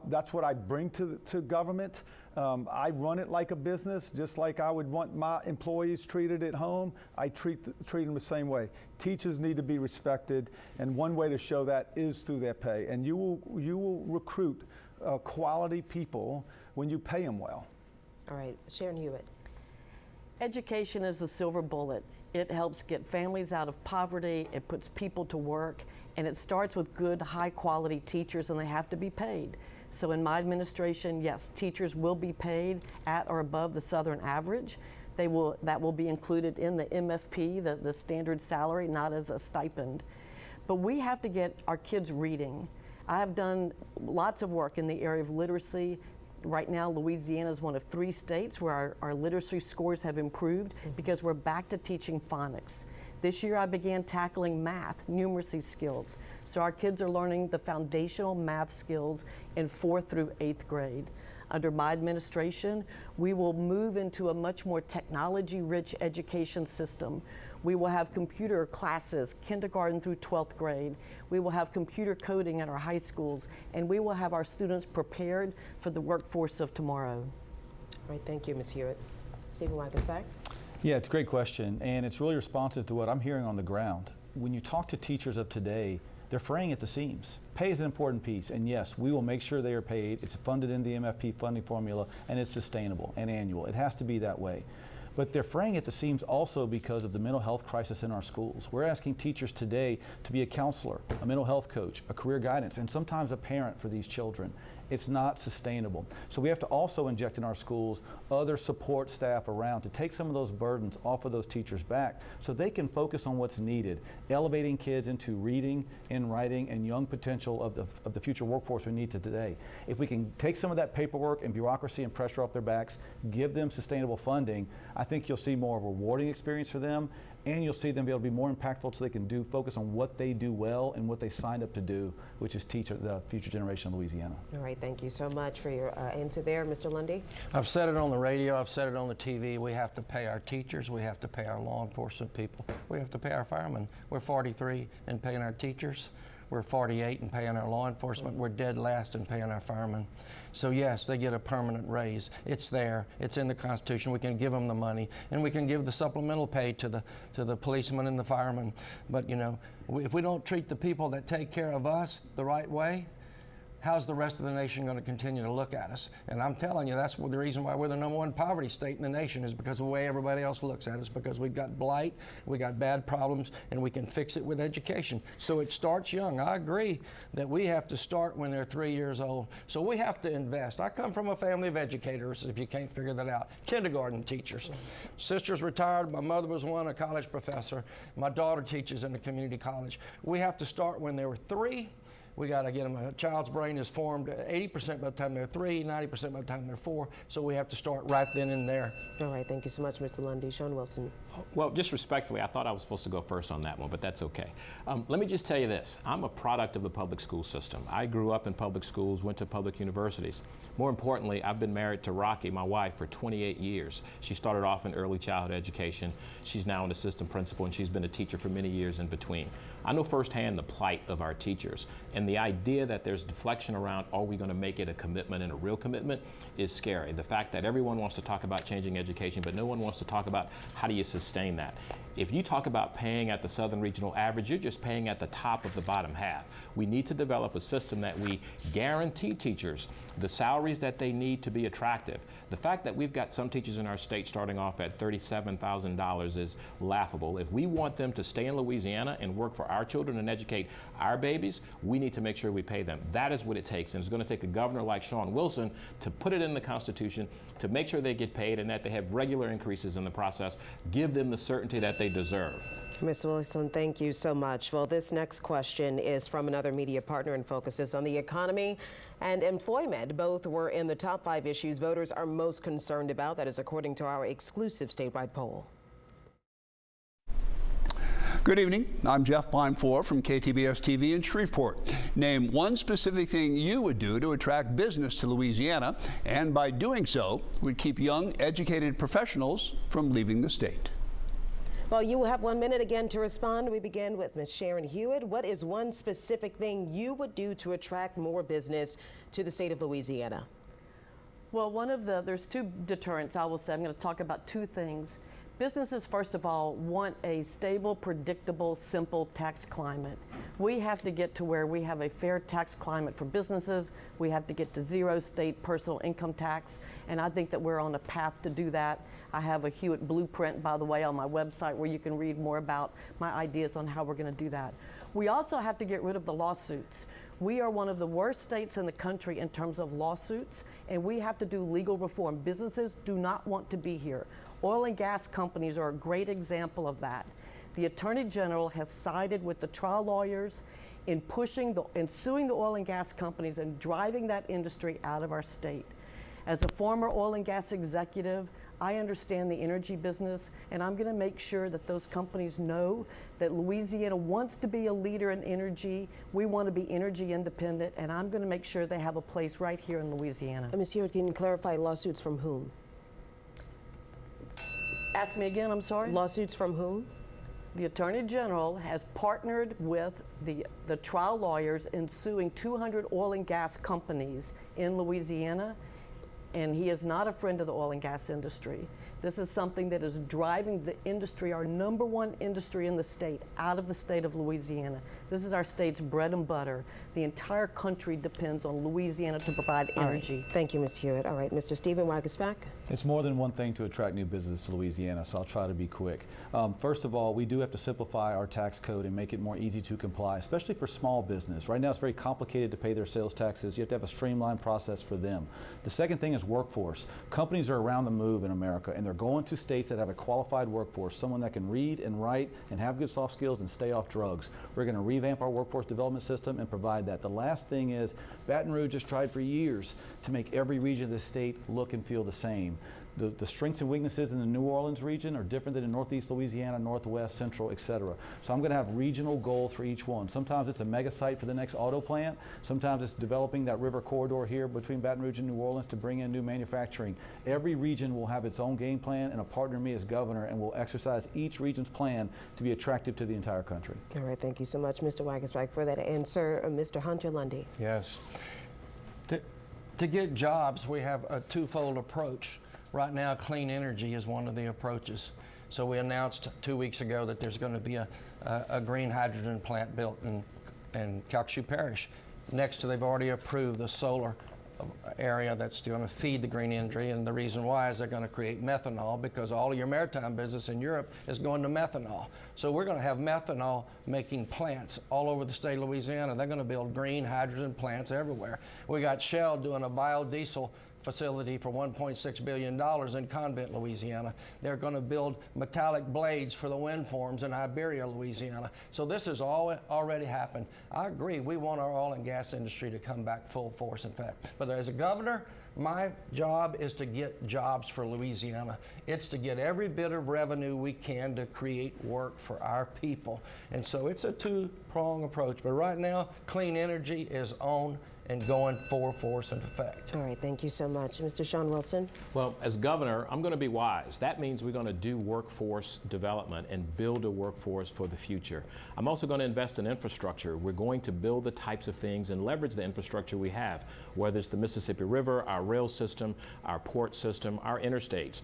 That's what I bring to government. I run it like a business, just like I would want my employees treated at home. I treat them the same way. Teachers need to be respected, and one way to show that is through their pay. And you will recruit quality people when you pay them well. All right, Sharon Hewitt. Education is the silver bullet. It helps get families out of poverty, it puts people to work, and it starts with good, high-quality teachers, and they have to be paid. So in my administration, yes, teachers will be paid at or above the Southern average. That will be included in the MFP, the standard salary, not as a stipend. But we have to get our kids reading. I have done lots of work in the area of literacy. Right now, Louisiana is one of 3 states where our literacy scores have improved because we're back to teaching phonics. This year I began tackling math, numeracy skills. So our kids are learning the foundational math skills in 4th through 8th grade. Under my administration, we will move into a much more technology-rich education system. We will have computer classes, kindergarten through 12th grade. We will have computer coding at our high schools, and we will have our students prepared for the workforce of tomorrow. All right, thank you, Ms. Hewitt. Stephen Wackersbach. Yeah, it's a great question, and it's really responsive to what I'm hearing on the ground. When you talk to teachers of today, they're fraying at the seams. Pay is an important piece, and yes, we will make sure they are paid. It's funded in the MFP funding formula, and it's sustainable and annual. It has to be that way. But they're fraying at the seams also because of the mental health crisis in our schools. We're asking teachers today to be a counselor, a mental health coach, a career guidance, and sometimes a parent for these children. It's not sustainable. So we have to also inject in our schools other support staff around to take some of those burdens off of those teachers' back so they can focus on what's needed, elevating kids into reading and writing and young potential of the future workforce we need today. If we can take some of that paperwork and bureaucracy and pressure off their backs, give them sustainable funding, I think you'll see more of a rewarding experience for them, and you'll see them be able to be more impactful so they can focus on what they do well and what they signed up to do, which is teach the future generation of Louisiana. All right, thank you so much for your answer there, Mr. Lundy. I've said it on the radio, I've said it on the TV. We have to pay our teachers, we have to pay our law enforcement people, we have to pay our firemen. We're 43 in paying our teachers. We're 48 in paying our law enforcement. We're dead last in paying our firemen. So yes, they get a permanent raise. It's there. It's in the Constitution. We can give them the money, and we can give the supplemental pay to the policemen and the firemen. But you know, if we don't treat the people that take care of us the right way, how's the rest of the nation going to continue to look at us? And I'm telling you, that's the reason why we're the #1 poverty state in the nation, is because of the way everybody else looks at us, because we've got blight, we got bad problems, and we can fix it with education. So it starts young. I agree that we have to start when they're 3 years old. So we have to invest. I come from a family of educators, if you can't figure that out. Kindergarten teachers. Sister's retired, my mother was one, a college professor. My daughter teaches in the community college. We have to start when they were 3. We got to get them, a child's brain is formed 80% by the time they're 3, 90% by the time they're 4, so we have to start right then and there. All right, thank you so much, Mr. Lundy. Sean Wilson. Well, just respectfully, I thought I was supposed to go first on that one, but that's okay. Let me just tell you this. I'm a product of the public school system. I grew up in public schools, went to public universities. More importantly, I've been married to Rocky, my wife, for 28 years. She started off in early childhood education. She's now an assistant principal, and she's been a teacher for many years in between. I know firsthand the plight of our teachers, and the idea that there's deflection around, are we going to make it a commitment and a real commitment, is scary. The fact that everyone wants to talk about changing education, but no one wants to talk about how do you sustain that. If you talk about paying at the Southern Regional average, you're just paying at the top of the bottom half. We need to develop a system that we guarantee teachers the salaries that they need to be attractive. The fact that we've got some teachers in our state starting off at $37,000 is laughable. If we want them to stay in Louisiana and work for our children and educate our babies, we need to make sure we pay them. That is what it takes, and it's going to take a governor like Sean Wilson to put it in the Constitution, to make sure they get paid and that they have regular increases in the process. Give them the certainty that they deserve. Mr. Wilson, thank you so much. Well, this next question is from another media partner and focuses on the economy and employment. Both were in the top 5 issues voters are most concerned about. That is according to our exclusive statewide poll. Good evening. I'm Jeff Bimefor from KTBS-TV in Shreveport. Name one specific thing you would do to attract business to Louisiana, and by doing so, would keep young, educated professionals from leaving the state. Well, you will have 1 minute again to respond. We begin with Ms. Sharon Hewitt. What is one specific thing you would do to attract more business to the state of Louisiana? Well, there's 2 deterrents, I will say. I'm going to talk about 2 things. Businesses, first of all, want a stable, predictable, simple tax climate. We have to get to where we have a fair tax climate for businesses. We have to get to 0 state personal income tax, and I think that we're on a path to do that. I have a Hewitt blueprint, by the way, on my website where you can read more about my ideas on how we're going to do that. We also have to get rid of the lawsuits. We are one of the worst states in the country in terms of lawsuits, and we have to do legal reform. Businesses do not want to be here. Oil and gas companies are a great example of that. The Attorney General has sided with the trial lawyers in suing the oil and gas companies and driving that industry out of our state. As a former oil and gas executive, I understand the energy business, and I'm going to make sure that those companies know that Louisiana wants to be a leader in energy. We want to be energy independent, and I'm going to make sure they have a place right here in Louisiana. Ms. Hewitt, can you clarify lawsuits from whom? Ask me again, I'm sorry? Lawsuits from whom? The Attorney General has partnered with the trial lawyers in suing 200 oil and gas companies in Louisiana, and he is not a friend of the oil and gas industry. This is something that is driving the industry, our #1 industry in the state, out of the state of Louisiana. This is our state's bread and butter. The entire country depends on Louisiana to provide energy. Right. Thank you, Ms. Hewitt. All right, Mr. Stephen Wagesback. It's more than one thing to attract new business to Louisiana, so I'll try to be quick. First of all, we do have to simplify our tax code and make it more easy to comply, especially for small business. Right now, it's very complicated to pay their sales taxes. You have to have a streamlined process for them. The second thing is workforce. Companies are around the move in America, and they're going to states that have a qualified workforce, someone that can read and write and have good soft skills and stay off drugs. We're going to revamp our workforce development system and provide that. The last thing is Baton Rouge has tried for years to make every region of the state look and feel the same. The strengths and weaknesses in the New Orleans region are different than in Northeast Louisiana, Northwest, Central, etc. So I'm going to have regional goals for each one. Sometimes it's a mega site for the next auto plant. Sometimes it's developing that river corridor here between Baton Rouge and New Orleans to bring in new manufacturing. Every region will have its own game plan and a partner in me as governor, and we'll exercise each region's plan to be attractive to the entire country. All right, thank you so much, Mr. Wagesback, for that answer. Mr. Hunter Lundy. Yes. To get jobs, we have a twofold approach. Right now, clean energy is one of the approaches. So we announced 2 weeks ago that there's going to be a green hydrogen plant built in Calcasieu Parish. Next, they've already approved the solar area that's going to feed the green energy, and the reason why is they're going to create methanol, because all of your maritime business in Europe is going to methanol. So we're going to have methanol making plants all over the state of Louisiana. They're going to build green hydrogen plants everywhere. We got Shell doing a biodiesel facility for $1.6 billion in Convent, Louisiana. They're going to build metallic blades for the wind farms in Iberia, Louisiana. So this has all already happened. I agree, we want our oil and gas industry to come back full force, in fact. But as a governor, my job is to get jobs for Louisiana. It's to get every bit of revenue we can to create work for our people. And so it's a two-pronged approach. But right now, clean energy is on and going full force into effect. All right, thank you so much. Mr. Sean Wilson. Well, as governor, I'm going to be wise. That means we're going to do workforce development and build a workforce for the future. I'm also going to invest in infrastructure. We're going to build the types of things and leverage the infrastructure we have, whether it's the Mississippi River, our rail system, our port system, our interstates.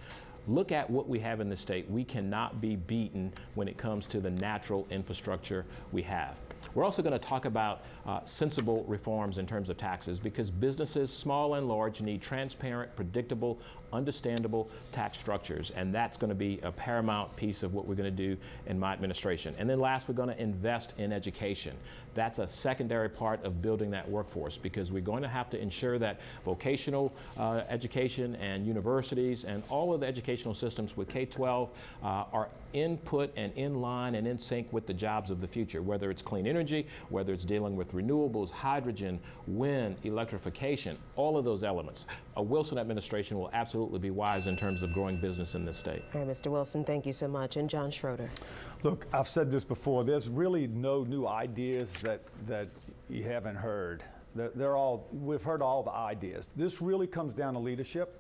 Look at what we have in the state. We cannot be beaten when it comes to the natural infrastructure we have. We're also going to talk about sensible reforms in terms of taxes, because businesses, small and large, need transparent, predictable, understandable tax structures, and that's going to be a paramount piece of what we're going to do in my administration. And then last, we're going to invest in education. That's a secondary part of building that workforce, because we're going to have to ensure that vocational education and universities and all of the educational systems with K-12 are input and in line and in sync with the jobs of the future, whether it's clean energy, whether it's dealing with renewables, hydrogen, wind, electrification, all of those elements. A Wilson administration will absolutely be wise in terms of growing business in this state. All right, Mr. Wilson, thank you so much. And John Schroeder. Look, I've said this before, there's really no new ideas that you haven't heard. We've heard all the ideas. This really comes down to leadership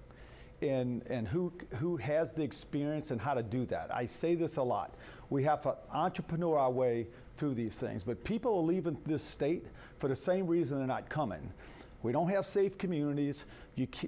and who has the experience and how to do that. I say this a lot. We have to entrepreneur our way through these things, but people are leaving this state for the same reason they're not coming. We don't have safe communities.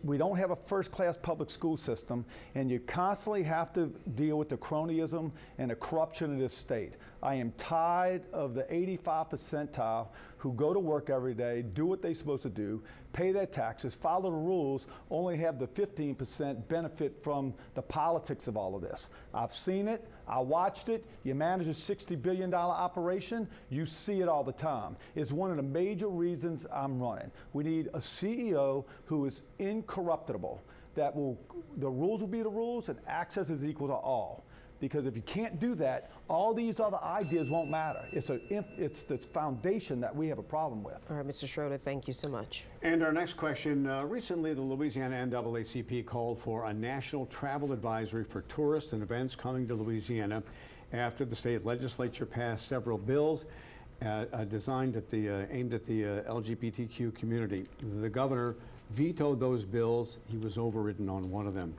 We don't have a first-class public school system, and you constantly have to deal with the cronyism and the corruption of this state. I am tired of the 85 percentile who go to work every day, do what they're supposed to do, pay their taxes, follow the rules, only have the 15% benefit from the politics of all of this. I've seen it. I watched it. You manage a $60 billion operation, you see it all the time. It's one of the major reasons I'm running. We need a CEO who is incorruptible, the rules will be the rules and access is equal to all. because if you can't do that, all these other ideas won't matter. It's the foundation that we have a problem with. All right, Mr. Schroeder, thank you so much. And our next question, recently the Louisiana NAACP called for a national travel advisory for tourists and events coming to Louisiana after the state legislature passed several bills designed at aimed at the LGBTQ community. The governor vetoed those bills. He was overridden on one of them.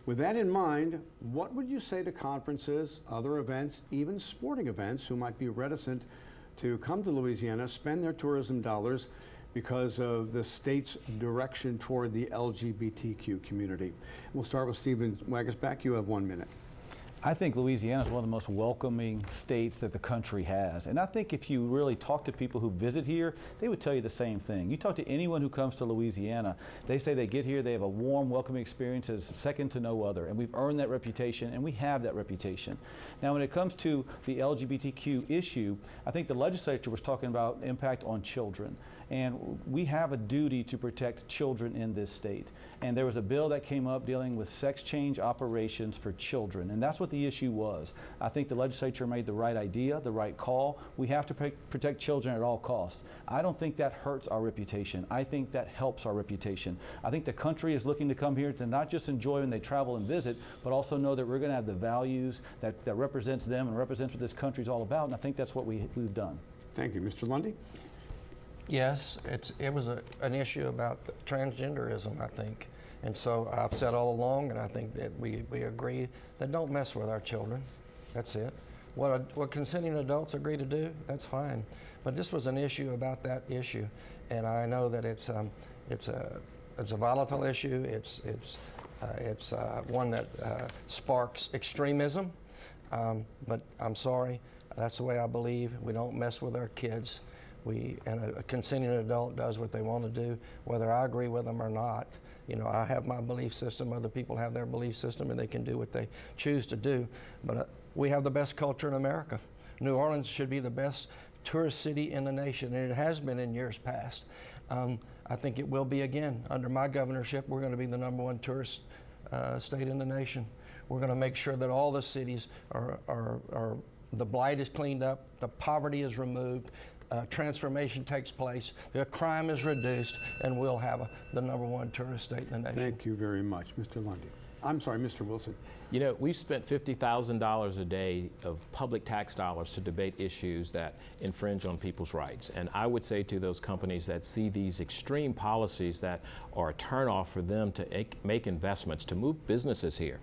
With that in mind, what would you say to conferences, other events, even sporting events who might be reticent to come to Louisiana, spend their tourism dollars because of the state's direction toward the LGBTQ community? We'll start with Stephen Wagasback. You have 1 minute. I think Louisiana is one of the most welcoming states that the country has. And I think if you really talk to people who visit here, they would tell you the same thing. You talk to anyone who comes to Louisiana, they say they get here, they have a warm, welcoming experience that's second to no other. And we've earned that reputation, and we have that reputation. Now, when it comes to the LGBTQ issue, I think the legislature was talking about impact on children. And we have a duty to protect children in this state. And there was a bill that came up dealing with sex change operations for children. And that's what the issue was. I think the legislature made the right idea, the right call. We have to protect children at all costs. I don't think that hurts our reputation. I think that helps our reputation. I think the country is looking to come here to not just enjoy when they travel and visit, but also know that we're going to have the values that represents them and represents what this country is all about. And I think that's what we've done. Thank you. Mr. Lundy? Yes, it was an issue about transgenderism, I think. And so I've said all along, and I think that we agree that don't mess with our children. That's it. What consenting adults agree to do, that's fine. But this was an issue about that issue. And I know that it's a volatile issue. It's one that sparks extremism. But I'm sorry, that's the way I believe. We don't mess with our kids. And a consenting adult does what they want to do, whether I agree with them or not. You know, I have my belief system, other people have their belief system, and they can do what they choose to do. But we have the best culture in America. New Orleans should be the best tourist city in the nation, and it has been in years past. I think it will be again. Under my governorship, we're going to be the #1 tourist state in the nation. We're going to make sure that all the cities the blight is cleaned up, the poverty is removed, transformation takes place, the crime is reduced, and we'll have the #1 tourist state in the nation. Thank you very much, Mr. Lundy. I'm sorry, Mr. Wilson. You know, we've spent $50,000 a day of public tax dollars to debate issues that infringe on people's rights. And I would say to those companies that see these extreme policies that are a turnoff for them to make investments, to move businesses here,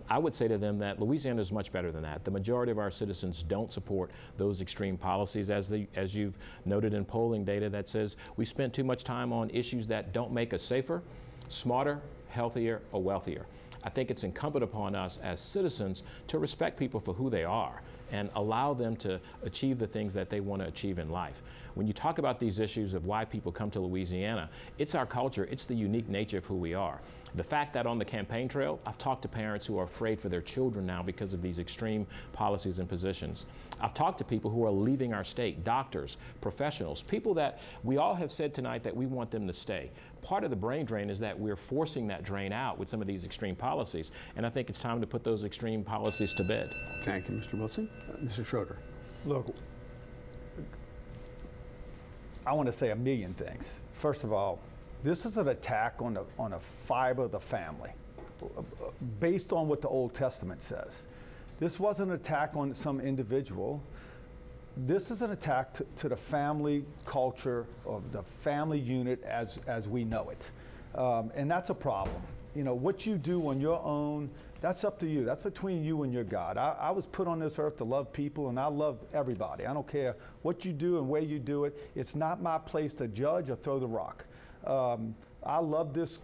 I would say to them that Louisiana is much better than that. The majority of our citizens don't support those extreme policies, as you've noted in polling data that says we spend too much time on issues that don't make us safer, smarter, healthier, or wealthier. I think it's incumbent upon us as citizens to respect people for who they are and allow them to achieve the things that they want to achieve in life. When you talk about these issues of why people come to Louisiana, it's our culture, it's the unique nature of who we are. The fact that on the campaign trail, I've talked to parents who are afraid for their children now because of these extreme policies and positions. I've talked to people who are leaving our state, doctors, professionals, people that we all have said tonight that we want them to stay. Part of the brain drain is that we're forcing that drain out with some of these extreme policies, and I think it's time to put those extreme policies to bed. Thank you, Mr. Wilson. Mr. Schroeder. Look, I want to say a million things. First of all, this is an attack on a fiber of the family, based on what the Old Testament says. This wasn't an attack on some individual. This is an attack to the family culture of the family unit as we know it. And that's a problem. You know, what you do on your own, that's up to you. That's between you and your God. I was put on this earth to love people, and I love everybody. I don't care what you do and where you do it. It's not my place to judge or throw the rock. I love this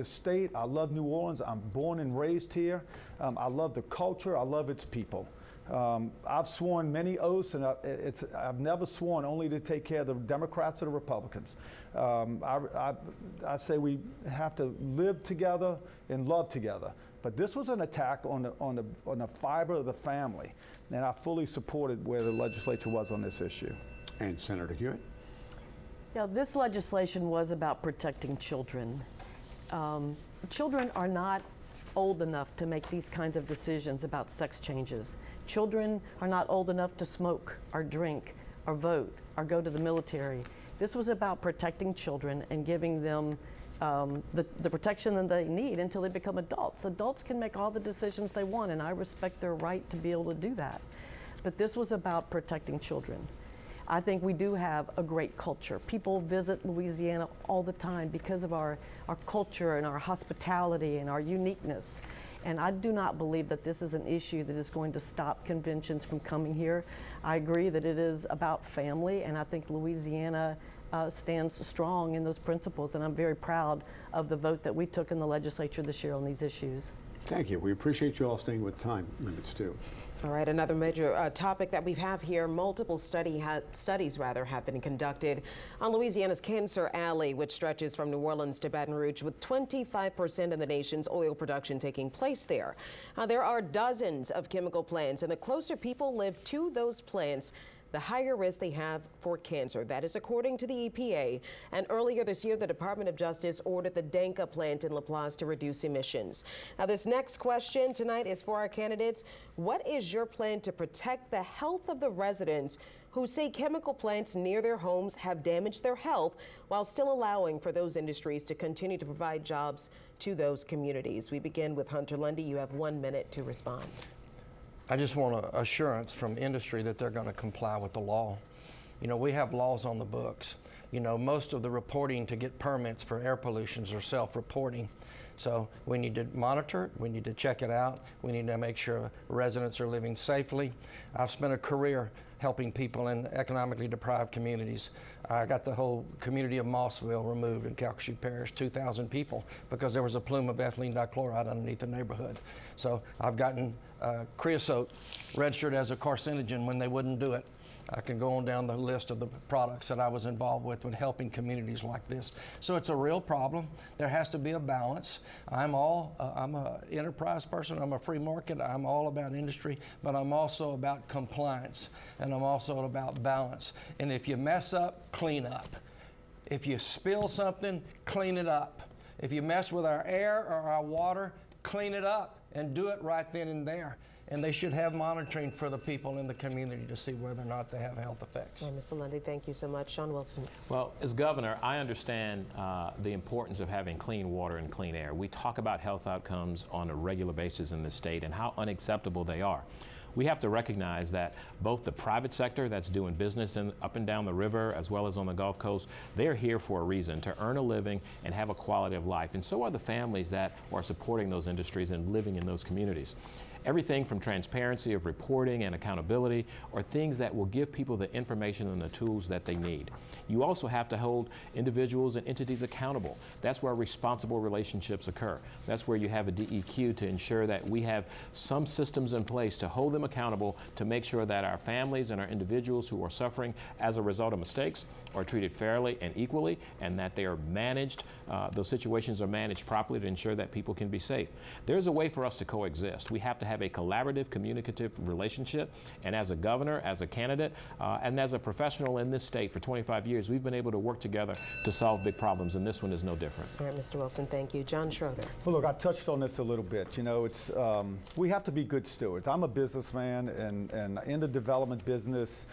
state. I love New Orleans. I'm born and raised here. I love the culture. I love its people. I've sworn many oaths, and I've never sworn only to take care of the Democrats or the Republicans. I say we have to live together and love together. But this was an attack on the fiber of the family, and I fully supported where the legislature was on this issue. And Senator Hewitt. Now, this legislation was about protecting children. Children are not old enough to make these kinds of decisions about sex changes. Children are not old enough to smoke or drink or vote or go to the military. This was about protecting children and giving them the protection that they need until they become adults. Adults can make all the decisions they want, and I respect their right to be able to do that. But this was about protecting children. I think we do have a great culture. People visit Louisiana all the time because of our culture and our hospitality and our uniqueness. And I do not believe that this is an issue that is going to stop conventions from coming here. I agree that it is about family, and I think Louisiana stands strong in those principles, and I'm very proud of the vote that we took in the legislature this year on these issues. Thank you. We appreciate you all staying with time limits too. All right, another major topic that we have here, multiple studies have been conducted on Louisiana's Cancer Alley, which stretches from New Orleans to Baton Rouge, with 25% of the nation's oil production taking place there. There are dozens of chemical plants, and the closer people live to those plants, the higher risk they have for cancer. That is according to the EPA. And earlier this year, the Department of Justice ordered the Danka plant in LaPlace to reduce emissions. Now, this next question tonight is for our candidates. What is your plan to protect the health of the residents who say chemical plants near their homes have damaged their health while still allowing for those industries to continue to provide jobs to those communities? We begin with Hunter Lundy. You have 1 minute to respond. I just want an assurance from industry that they're going to comply with the law. You know, we have laws on the books. You know, most of the reporting to get permits for air pollutions are self-reporting. So we need to monitor it, we need to check it out, we need to make sure residents are living safely. I've spent a career helping people in economically deprived communities. I got the whole community of Mossville removed in Calcasieu Parish, 2,000 people, because there was a plume of ethylene dichloride underneath the neighborhood. So I've gotten creosote registered as a carcinogen when they wouldn't do it. I can go on down the list of the products that I was involved with helping communities like this. So it's a real problem. There has to be a balance. I'm an enterprise person. I'm a free market. I'm all about industry, but I'm also about compliance, and I'm also about balance. And if you mess up, clean up. If you spill something, clean it up. If you mess with our air or our water, clean it up and do it right then and there. And they should have monitoring for the people in the community to see whether or not they have health effects. Well, Mr. Lundy, thank you so much. Sean Wilson. Well, as governor, I understand the importance of having clean water and clean air. We talk about health outcomes on a regular basis in the state and how unacceptable they are. We have to recognize that both the private sector that's doing business up and down the river as well as on the Gulf Coast, they're here for a reason, to earn a living and have a quality of life. And so are the families that are supporting those industries and living in those communities. Everything from transparency of reporting and accountability are things that will give people the information and the tools that they need. You also have to hold individuals and entities accountable. That's where responsible relationships occur. That's where you have a DEQ to ensure that we have some systems in place to hold them accountable, to make sure that our families and our individuals who are suffering as a result of mistakes are treated fairly and equally, and that they are managed, those situations are managed properly to ensure that people can be safe. There's a way for us to coexist. We have to have a collaborative, communicative relationship, and as a governor, as a candidate, and as a professional in this state for 25 years, we've been able to work together to solve big problems, and this one is no different. All right, Mr. Wilson, thank you. John Schroeder. Well, look, I touched on this a little bit. You know, it's we have to be good stewards. I'm a businessman, and in the development business,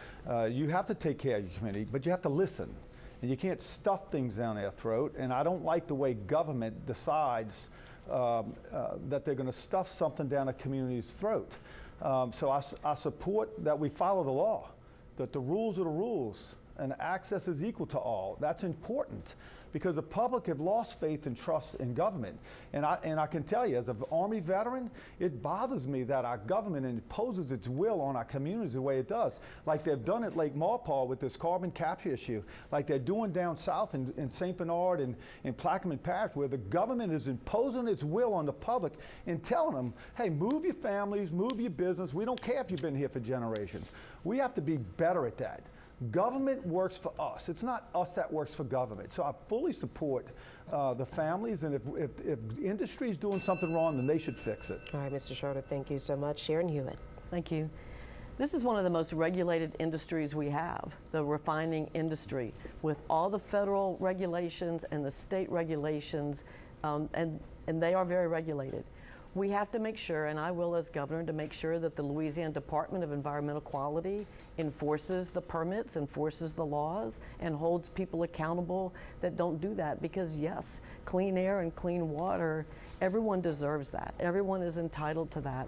you have to take care of your community, but you have to listen. And you can't stuff things down their throat. And I don't like the way government decides that they're going to stuff something down a community's throat. So I support that we follow the law, that the rules are the rules, and access is equal to all. That's important, because the public have lost faith and trust in government. And I can tell you, as an Army veteran, it bothers me that our government imposes its will on our communities the way it does, like they've done at Lake Maurepas with this carbon capture issue, like they're doing down south in St. Bernard and in Plaquemine Parish, where the government is imposing its will on the public and telling them, hey, move your families, move your business. We don't care if you've been here for generations. We have to be better at that. Government works for us. It's not us that works for government. So I fully support the families, and if industry is doing something wrong, then they should fix it. All right, Mr. Schroeder, thank you so much. Sharon Hewitt. Thank you. This is one of the most regulated industries we have, the refining industry, with all the federal regulations and the state regulations, and they are very regulated. We have to make sure, and I will as governor, to make sure that the Louisiana Department of Environmental Quality enforces the permits, enforces the laws, and holds people accountable that don't do that. Because yes, clean air and clean water, everyone deserves that. Everyone is entitled to that.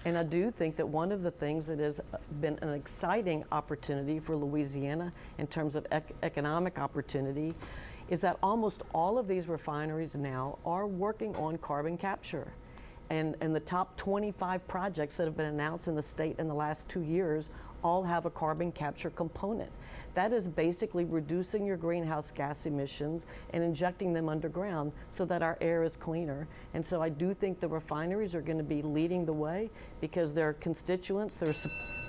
And I do think that one of the things that has been an exciting opportunity for Louisiana in terms of economic opportunity is that almost all of these refineries now are working on carbon capture. And the top 25 projects that have been announced in the state in the last 2 years all have a carbon capture component. That is basically reducing your greenhouse gas emissions and injecting them underground so that our air is cleaner. And so I do think the refineries are going to be leading the way because their constituents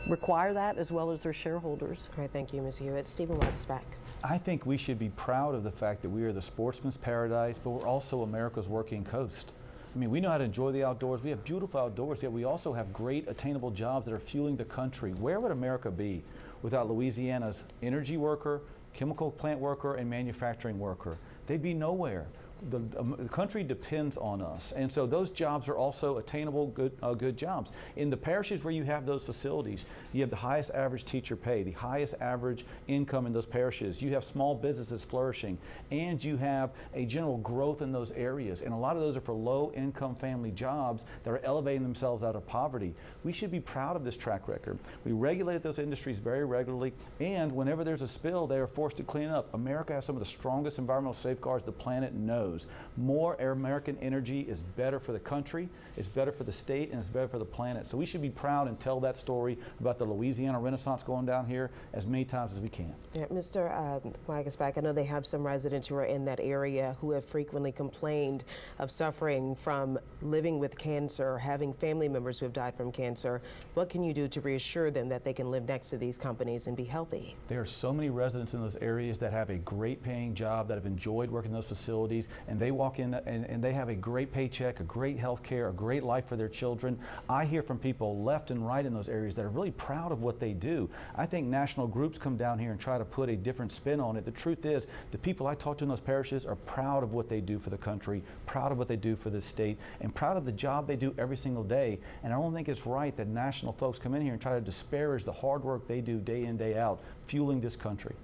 require that, as well as their shareholders. All right, thank you, Ms. Hewitt. Stephen Wax back. I think we should be proud of the fact that we are the sportsman's paradise, but we're also America's working coast. I mean, we know how to enjoy the outdoors. We have beautiful outdoors, yet we also have great attainable jobs that are fueling the country. Where would America be without Louisiana's energy worker, chemical plant worker, and manufacturing worker? They'd be nowhere. The country depends on us, and so those jobs are also attainable, good jobs. In the parishes where you have those facilities, you have the highest average teacher pay, the highest average income in those parishes. You have small businesses flourishing, and you have a general growth in those areas. And a lot of those are for low-income family jobs that are elevating themselves out of poverty. We should be proud of this track record. We regulate those industries very regularly, and whenever there's a spill, they are forced to clean up. America has some of the strongest environmental safeguards the planet knows. More American energy is better for the country, it's better for the state, and it's better for the planet. So we should be proud and tell that story about the Louisiana Renaissance going down here as many times as we can. Yeah, Mr. Wagasback, I know they have some residents who are in that area who have frequently complained of suffering from living with cancer, having family members who have died from cancer. What can you do to reassure them that they can live next to these companies and be healthy? There are so many residents in those areas that have a great paying job, that have enjoyed working in those facilities, and they walk in and they have a great paycheck, a great health care, a great life for their children. I hear from people left and right in those areas that are really proud of what they do. I think national groups come down here and try to put a different spin on it. The truth is, the people I talk to in those parishes are proud of what they do for the country, proud of what they do for the state, and proud of the job they do every single day. And I don't think it's right that national folks come in here and try to disparage the hard work they do day in, day out, fueling this country.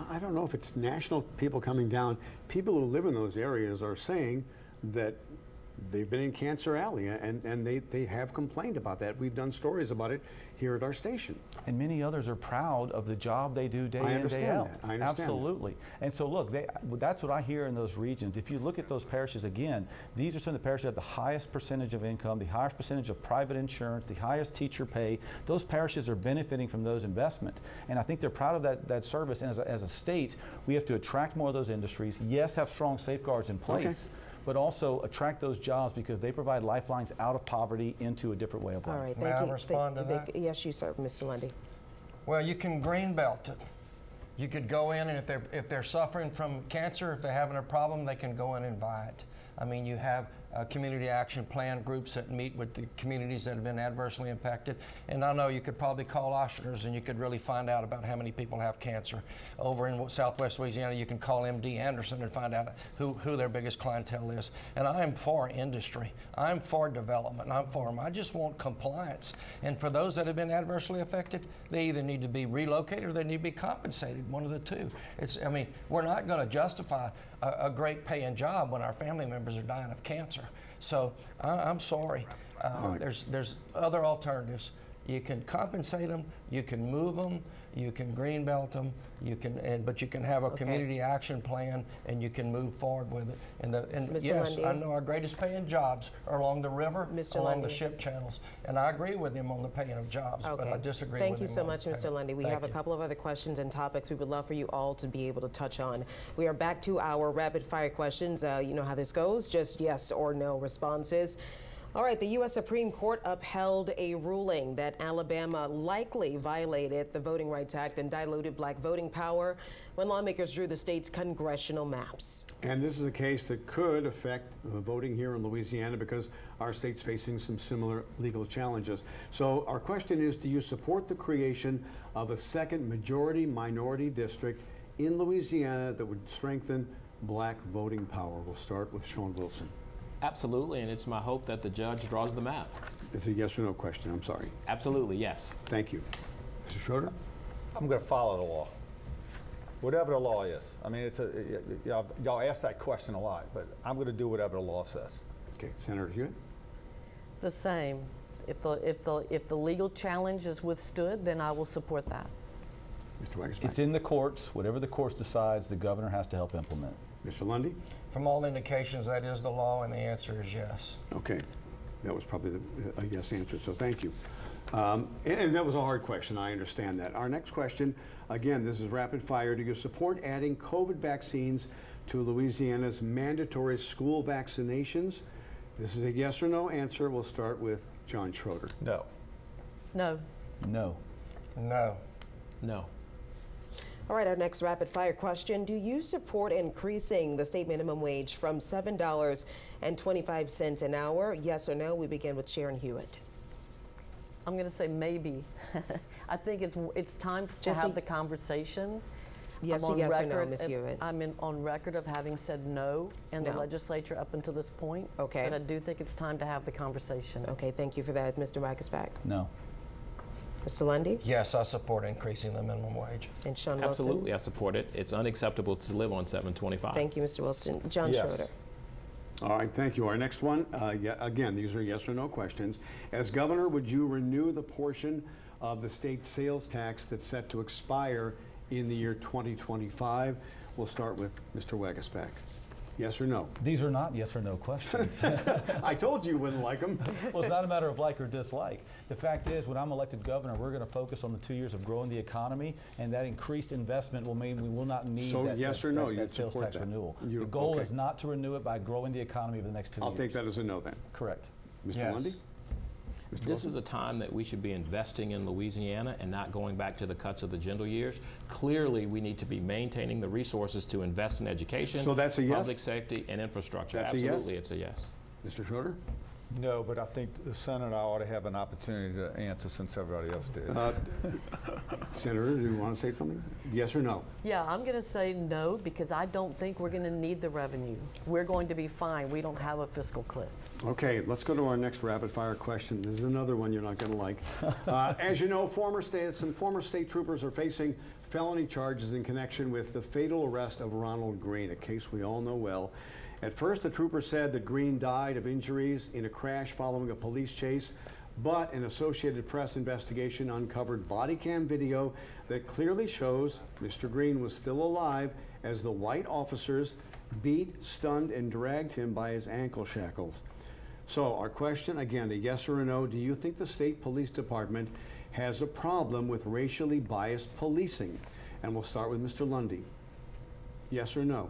I don't know if it's national people coming down. People who live in those areas are saying that they've been in Cancer Alley, and they have complained about that. We've done stories about it here at our station. And many others are proud of the job they do day in, day out. I understand Absolutely. that. And so look, that's what I hear in those regions. If you look at those parishes again, these are some of the parishes that have the highest percentage of income, the highest percentage of private insurance, the highest teacher pay. Those parishes are benefiting from those investments. And I think they're proud of that service. And as a state, we have to attract more of those industries. Yes, have strong safeguards in place. Okay. But also attract those jobs because they provide lifelines out of poverty into a different way of life. All right, May I respond to that? Yes, you, sir, Mr. Lundy. Well, you can green belt it. You could go in, and if they're suffering from cancer, if they're having a problem, they can go in and buy it. I mean, you have community action plan groups that meet with the communities that have been adversely impacted. And I know you could probably call Oshner's and you could really find out about how many people have cancer. Over in Southwest Louisiana, you can call MD Anderson and find out who their biggest clientele is. And I am for industry. I'm for development. I'm for them. I just want compliance. And for those that have been adversely affected, they either need to be relocated or they need to be compensated, one of the two. I mean, we're not going to justify a great paying job when our family members are dying of cancer. So I'm sorry. There's other alternatives. You can compensate them, you can move them, you can greenbelt them, but you can have a community action plan and you can move forward with it. And yes, Lundy, I know our greatest paying jobs are along the river, along the ship channels, and I agree with him on the paying of jobs, but I disagree with him. Thank you so much, Mr. Lundy. We have a couple of other questions and topics we would love for you all to be able to touch on. We are back to our rapid fire questions. You know how this goes, just yes or no responses. All right, the U.S. Supreme Court upheld a ruling that Alabama likely violated the Voting Rights Act and diluted black voting power when lawmakers drew the state's congressional maps. And this is a case that could affect voting here in Louisiana because our state's facing some similar legal challenges. So our question is, do you support the creation of a second majority-minority district in Louisiana that would strengthen black voting power? We'll start with Sean Wilson. Absolutely, and it's my hope that the judge draws the map. It's a yes or no question. I'm sorry. Absolutely, yes. Thank you. Mr. Schroeder? I'm going to follow the law, whatever the law is. I mean, y'all ask that question a lot, but I'm going to do whatever the law says. Okay, Senator Hewitt? The same. If the legal challenge is withstood, then I will support that. Mr. Wagerspack? It's in the courts. Whatever the courts decides, the governor has to help implement. Mr. Lundy? From all indications, that is the law, and the answer is yes. Okay, that was probably a yes answer, so thank you. And that was a hard question, I understand that. Our next question, again, this is rapid fire. Do you support adding COVID vaccines to Louisiana's mandatory school vaccinations? This is a yes or no answer. We'll start with John Schroeder. No. No. No. No. No. All right, our next rapid fire question. Do you support increasing the state minimum wage from $7.25 an hour? Yes or no? We begin with Sharon Hewitt. I'm going to say maybe. I think it's time to Jesse? have the conversation. Yes or no, Ms. Hewitt? I'm on record of having said no in the legislature up until this point. Okay. But I do think it's time to have the conversation. Okay, thank you for that. Mr. Wagerspack? No. Mr. Lundy? Yes, I support increasing the minimum wage. And Sean Wilson? Absolutely, I support it. It's unacceptable to live on $7.25. Thank you, Mr. Wilson. John Yes. Schroeder? All right, thank you. Our next one, again, these are yes or no questions. As governor, would you renew the portion of the state sales tax that's set to expire in the year 2025? We'll start with Mr. Wagerspack. Yes or no? These are not yes or no questions. I told you wouldn't like them. Well, it's not a matter of like or dislike. The fact is, when I'm elected governor, we're going to focus on the 2 years of growing the economy, and that increased investment will mean we will not need So that, yes that, or no, that, you'd that sales support tax that? renewal. You- The goal okay. is not to renew it by growing the economy over the next 2 years. I'll take that as a no then. Correct. Mr. Yes. Lundy? Mr. This Wilson? is a time that we should be investing in Louisiana and not going back to the cuts of the Jindal years. Clearly, we need to be maintaining the resources to invest in education, So that's a yes? public safety, and infrastructure. That's a yes? Absolutely, it's a yes. Mr. Schroeder? No, but I think the Senator ought to have an opportunity to answer since everybody else did. Senator, do you want to say something? Yes or no? Yeah, I'm going to say no because I don't think we're going to need the revenue. We're going to be fine. We don't have a fiscal cliff. Okay, let's go to our next rapid fire question. This is another one you're not going to like. As you know, some former state troopers are facing felony charges in connection with the fatal arrest of Ronald Green, a case we all know well. At first, the trooper said that Green died of injuries in a crash following a police chase, but an Associated Press investigation uncovered body cam video that clearly shows Mr. Green was still alive as the white officers beat, stunned, and dragged him by his ankle shackles. So our question, again, a yes or a no, do you think the state police department has a problem with racially biased policing? And we'll start with Mr. Lundy. Yes or no?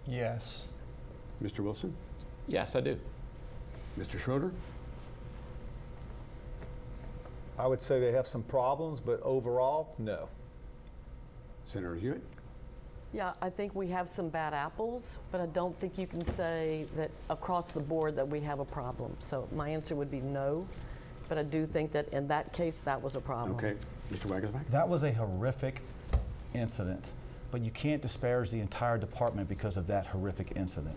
Yes. Mr. Wilson? Yes, I do. Mr. Schroeder? I would say they have some problems, but overall, no. Senator Hewitt? Yeah, I think we have some bad apples, but I don't think you can say that across the board that we have a problem. So my answer would be no, but I do think that in that case, that was a problem. Okay. Mr. Wagerspack? That was a horrific incident, but you can't disparage the entire department because of that horrific incident.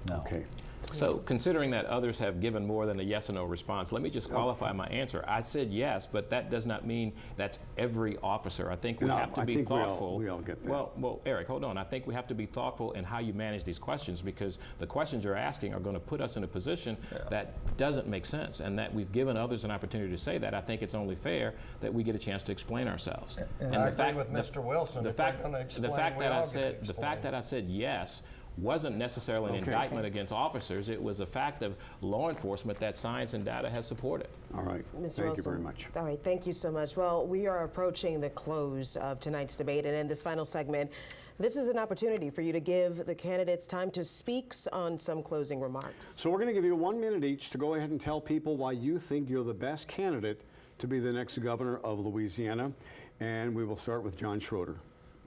No. Okay. So considering that others have given more than a yes or no response, let me just qualify my answer. I said yes, but that does not mean that's every officer. I think we No, have to I be think thoughtful. we all get that. Well, Eric, hold on. I think we have to be thoughtful in how you manage these questions because the questions you're asking are going to put us in a position that doesn't make sense and that we've given others an opportunity to say that. I think it's only fair that we get a chance to explain ourselves. And I agree with Mr. Wilson. The If they're fact gonna explain, that we I all get to said the fact explain. that I said yes wasn't necessarily an Okay. indictment against officers. It was a fact of law enforcement that science and data has supported. All right. Mr. Thank you Wilson. very much. All right, thank you so much. Well, we are approaching the close of tonight's debate, and in this final segment, this is an opportunity for you to give the candidates time to speak on some closing remarks. So we're going to give you 1 minute each to go ahead and tell people why you think you're the best candidate to be the next governor of Louisiana. And we will start with John Schroeder.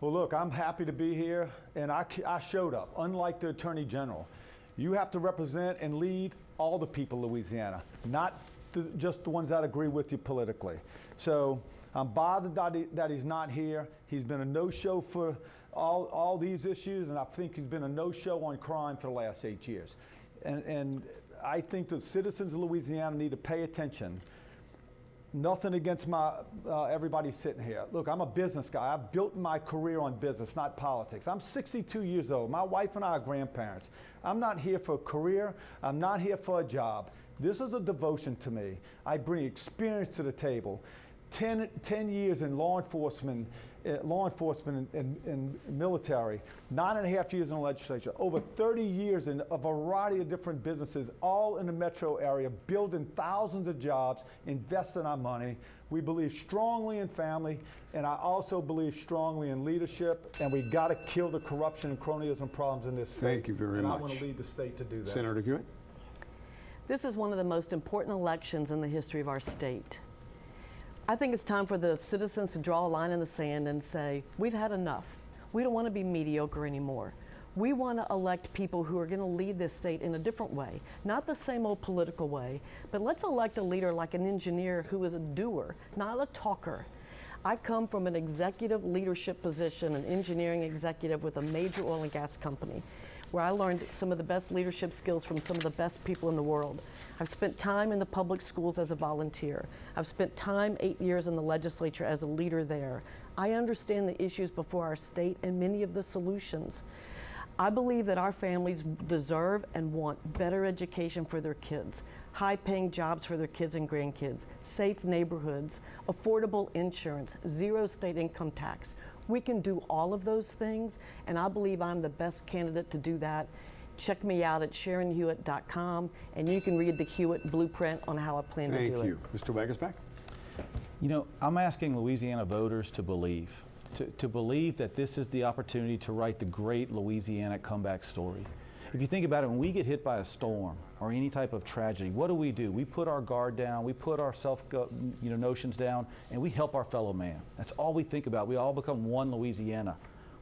Well, look, I'm happy to be here, and I showed up. Unlike the Attorney General, you have to represent and lead all the people of Louisiana, not just the ones that agree with you politically. So I'm bothered that he's not here. He's been a no-show for all these issues, and I think he's been a no-show on crime for the last 8 years. And I think the citizens of Louisiana need to pay attention. Nothing against everybody sitting here. Look, I'm a business guy. I've built my career on business, not politics. I'm 62 years old. My wife and I are grandparents. I'm not here for a career. I'm not here for a job. This is a devotion to me. I bring experience to the table. 10 years in law enforcement and military, 9.5 years in the legislature, over 30 years in a variety of different businesses, all in the metro area, building thousands of jobs, investing our money. We believe strongly in family, and I also believe strongly in leadership, and we got to kill the corruption and cronyism problems in this state. Thank you very much. I want to lead the state to do that. Senator Hewitt. This is one of the most important elections in the history of our state. I think it's time for the citizens to draw a line in the sand and say, we've had enough. We don't want to be mediocre anymore. We want to elect people who are going to lead this state in a different way, not the same old political way, but let's elect a leader like an engineer who is a doer, not a talker. I come from an executive leadership position, an engineering executive with a major oil and gas company, where I learned some of the best leadership skills from some of the best people in the world. I've spent time in the public schools as a volunteer. I've spent time 8 years in the legislature as a leader there. I understand the issues before our state and many of the solutions. I believe that our families deserve and want better education for their kids, high-paying jobs for their kids and grandkids, safe neighborhoods, affordable insurance, zero state income tax. We can do all of those things, and I believe I'm the best candidate to do that. Check me out at SharonHewitt.com, and you can read the Hewitt blueprint on how I plan to do it. Thank you. Mr. Wagersbach? You know, I'm asking Louisiana voters to believe that this is the opportunity to write the great Louisiana comeback story. If you think about it, when we get hit by a storm or any type of tragedy, what do? We put our guard down, we put our notions down, and we help our fellow man. That's all we think about. We all become one Louisiana.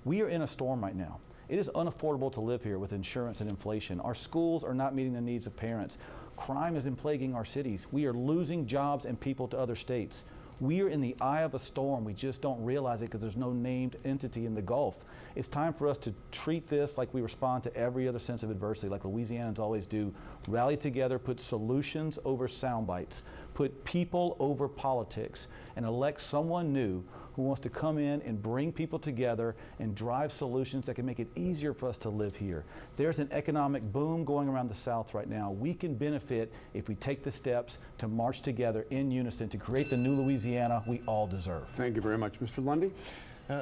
We are in a storm right now. It is unaffordable to live here with insurance and inflation. Our schools are not meeting the needs of parents. Crime is plaguing our cities. We are losing jobs and people to other states. We are in the eye of a storm. We just don't realize it because there's no named entity in the Gulf. It's time for us to treat this like we respond to every other sense of adversity, like Louisianans always do. Rally together, put solutions over sound bites, put people over politics, and elect someone new who wants to come in and bring people together and drive solutions that can make it easier for us to live here. There's an economic boom going around the South right now. We can benefit if we take the steps to march together in unison to create the new Louisiana we all deserve. Thank you very much. Mr. Lundy?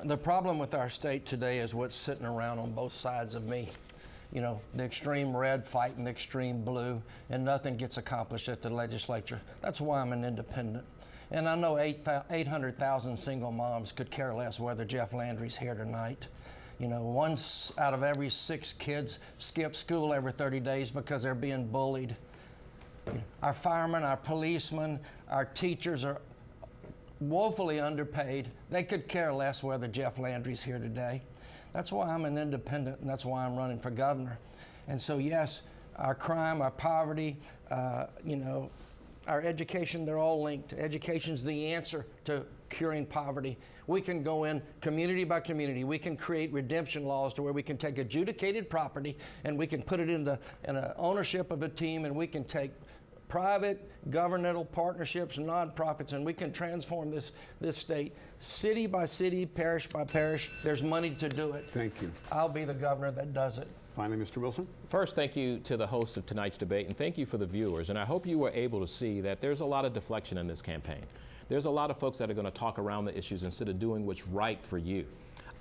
The problem with our state today is what's sitting around on both sides of me. You know, the extreme red fighting the extreme blue, and nothing gets accomplished at the legislature. That's why I'm an independent. And I know 800,000 single moms could care less whether Jeff Landry's here tonight. You know, 1 out of every 6 kids skip school every 30 days because they're being bullied. Our firemen, our policemen, our teachers are woefully underpaid. They could care less whether Jeff Landry's here today. That's why I'm an independent, and that's why I'm running for governor. And so, yes, our crime, our poverty, our education, they're all linked. Education's the answer to curing poverty. We can go in community by community. We can create redemption laws to where we can take adjudicated property and we can put it in an ownership of a team, and we can take private governmental partnerships and nonprofits, and we can transform this state city by city, parish by parish. There's money to do it. Thank you. I'll be the governor that does it. Finally, Mr. Wilson. First, thank you to the host of tonight's debate, and thank you for the viewers. And I hope you were able to see that there's a lot of deflection in this campaign. There's a lot of folks that are going to talk around the issues instead of doing what's right for you.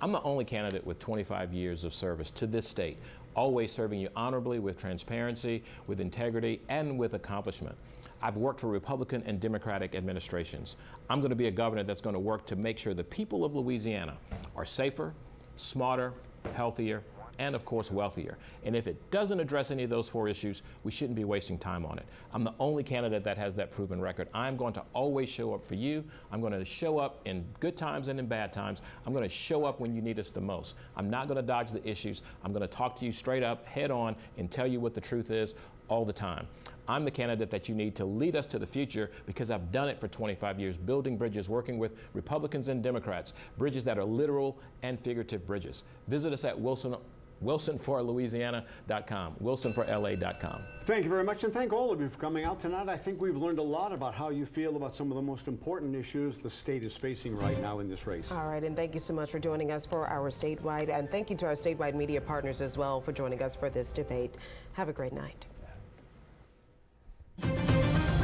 I'm the only candidate with 25 years of service to this state, always serving you honorably, with transparency, with integrity, and with accomplishment. I've worked for Republican and Democratic administrations. I'm going to be a governor that's going to work to make sure the people of Louisiana are safer, smarter, healthier, and of course wealthier. And if it doesn't address any of those 4 issues, we shouldn't be wasting time on it. I'm the only candidate that has that proven record. I'm going to always show up for you. I'm going to show up in good times and in bad times. I'm going to show up when you need us the most. I'm not going to dodge the issues. I'm going to talk to you straight up, head on, and tell you what the truth is all the time. I'm the candidate that you need to lead us to the future because I've done it for 25 years, building bridges, working with Republicans and Democrats, bridges that are literal and figurative bridges. Visit us at WilsonForLouisiana.com, WilsonForLA.com. Thank you very much, and thank all of you for coming out tonight. I think we've learned a lot about how you feel about some of the most important issues the state is facing right now in this race. All right, and thank you so much for joining us for our statewide, and thank you to our statewide media partners as well for joining us for this debate. Have a great night.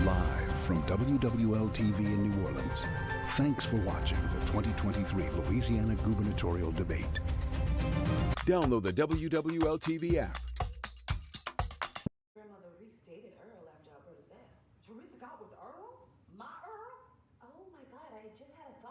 Live from WWL-TV in New Orleans, thanks for watching the 2023 Louisiana Gubernatorial Debate. Download the WWL-TV app. Grandmother restated Earl after Alberta's death. Teresa got with Earl?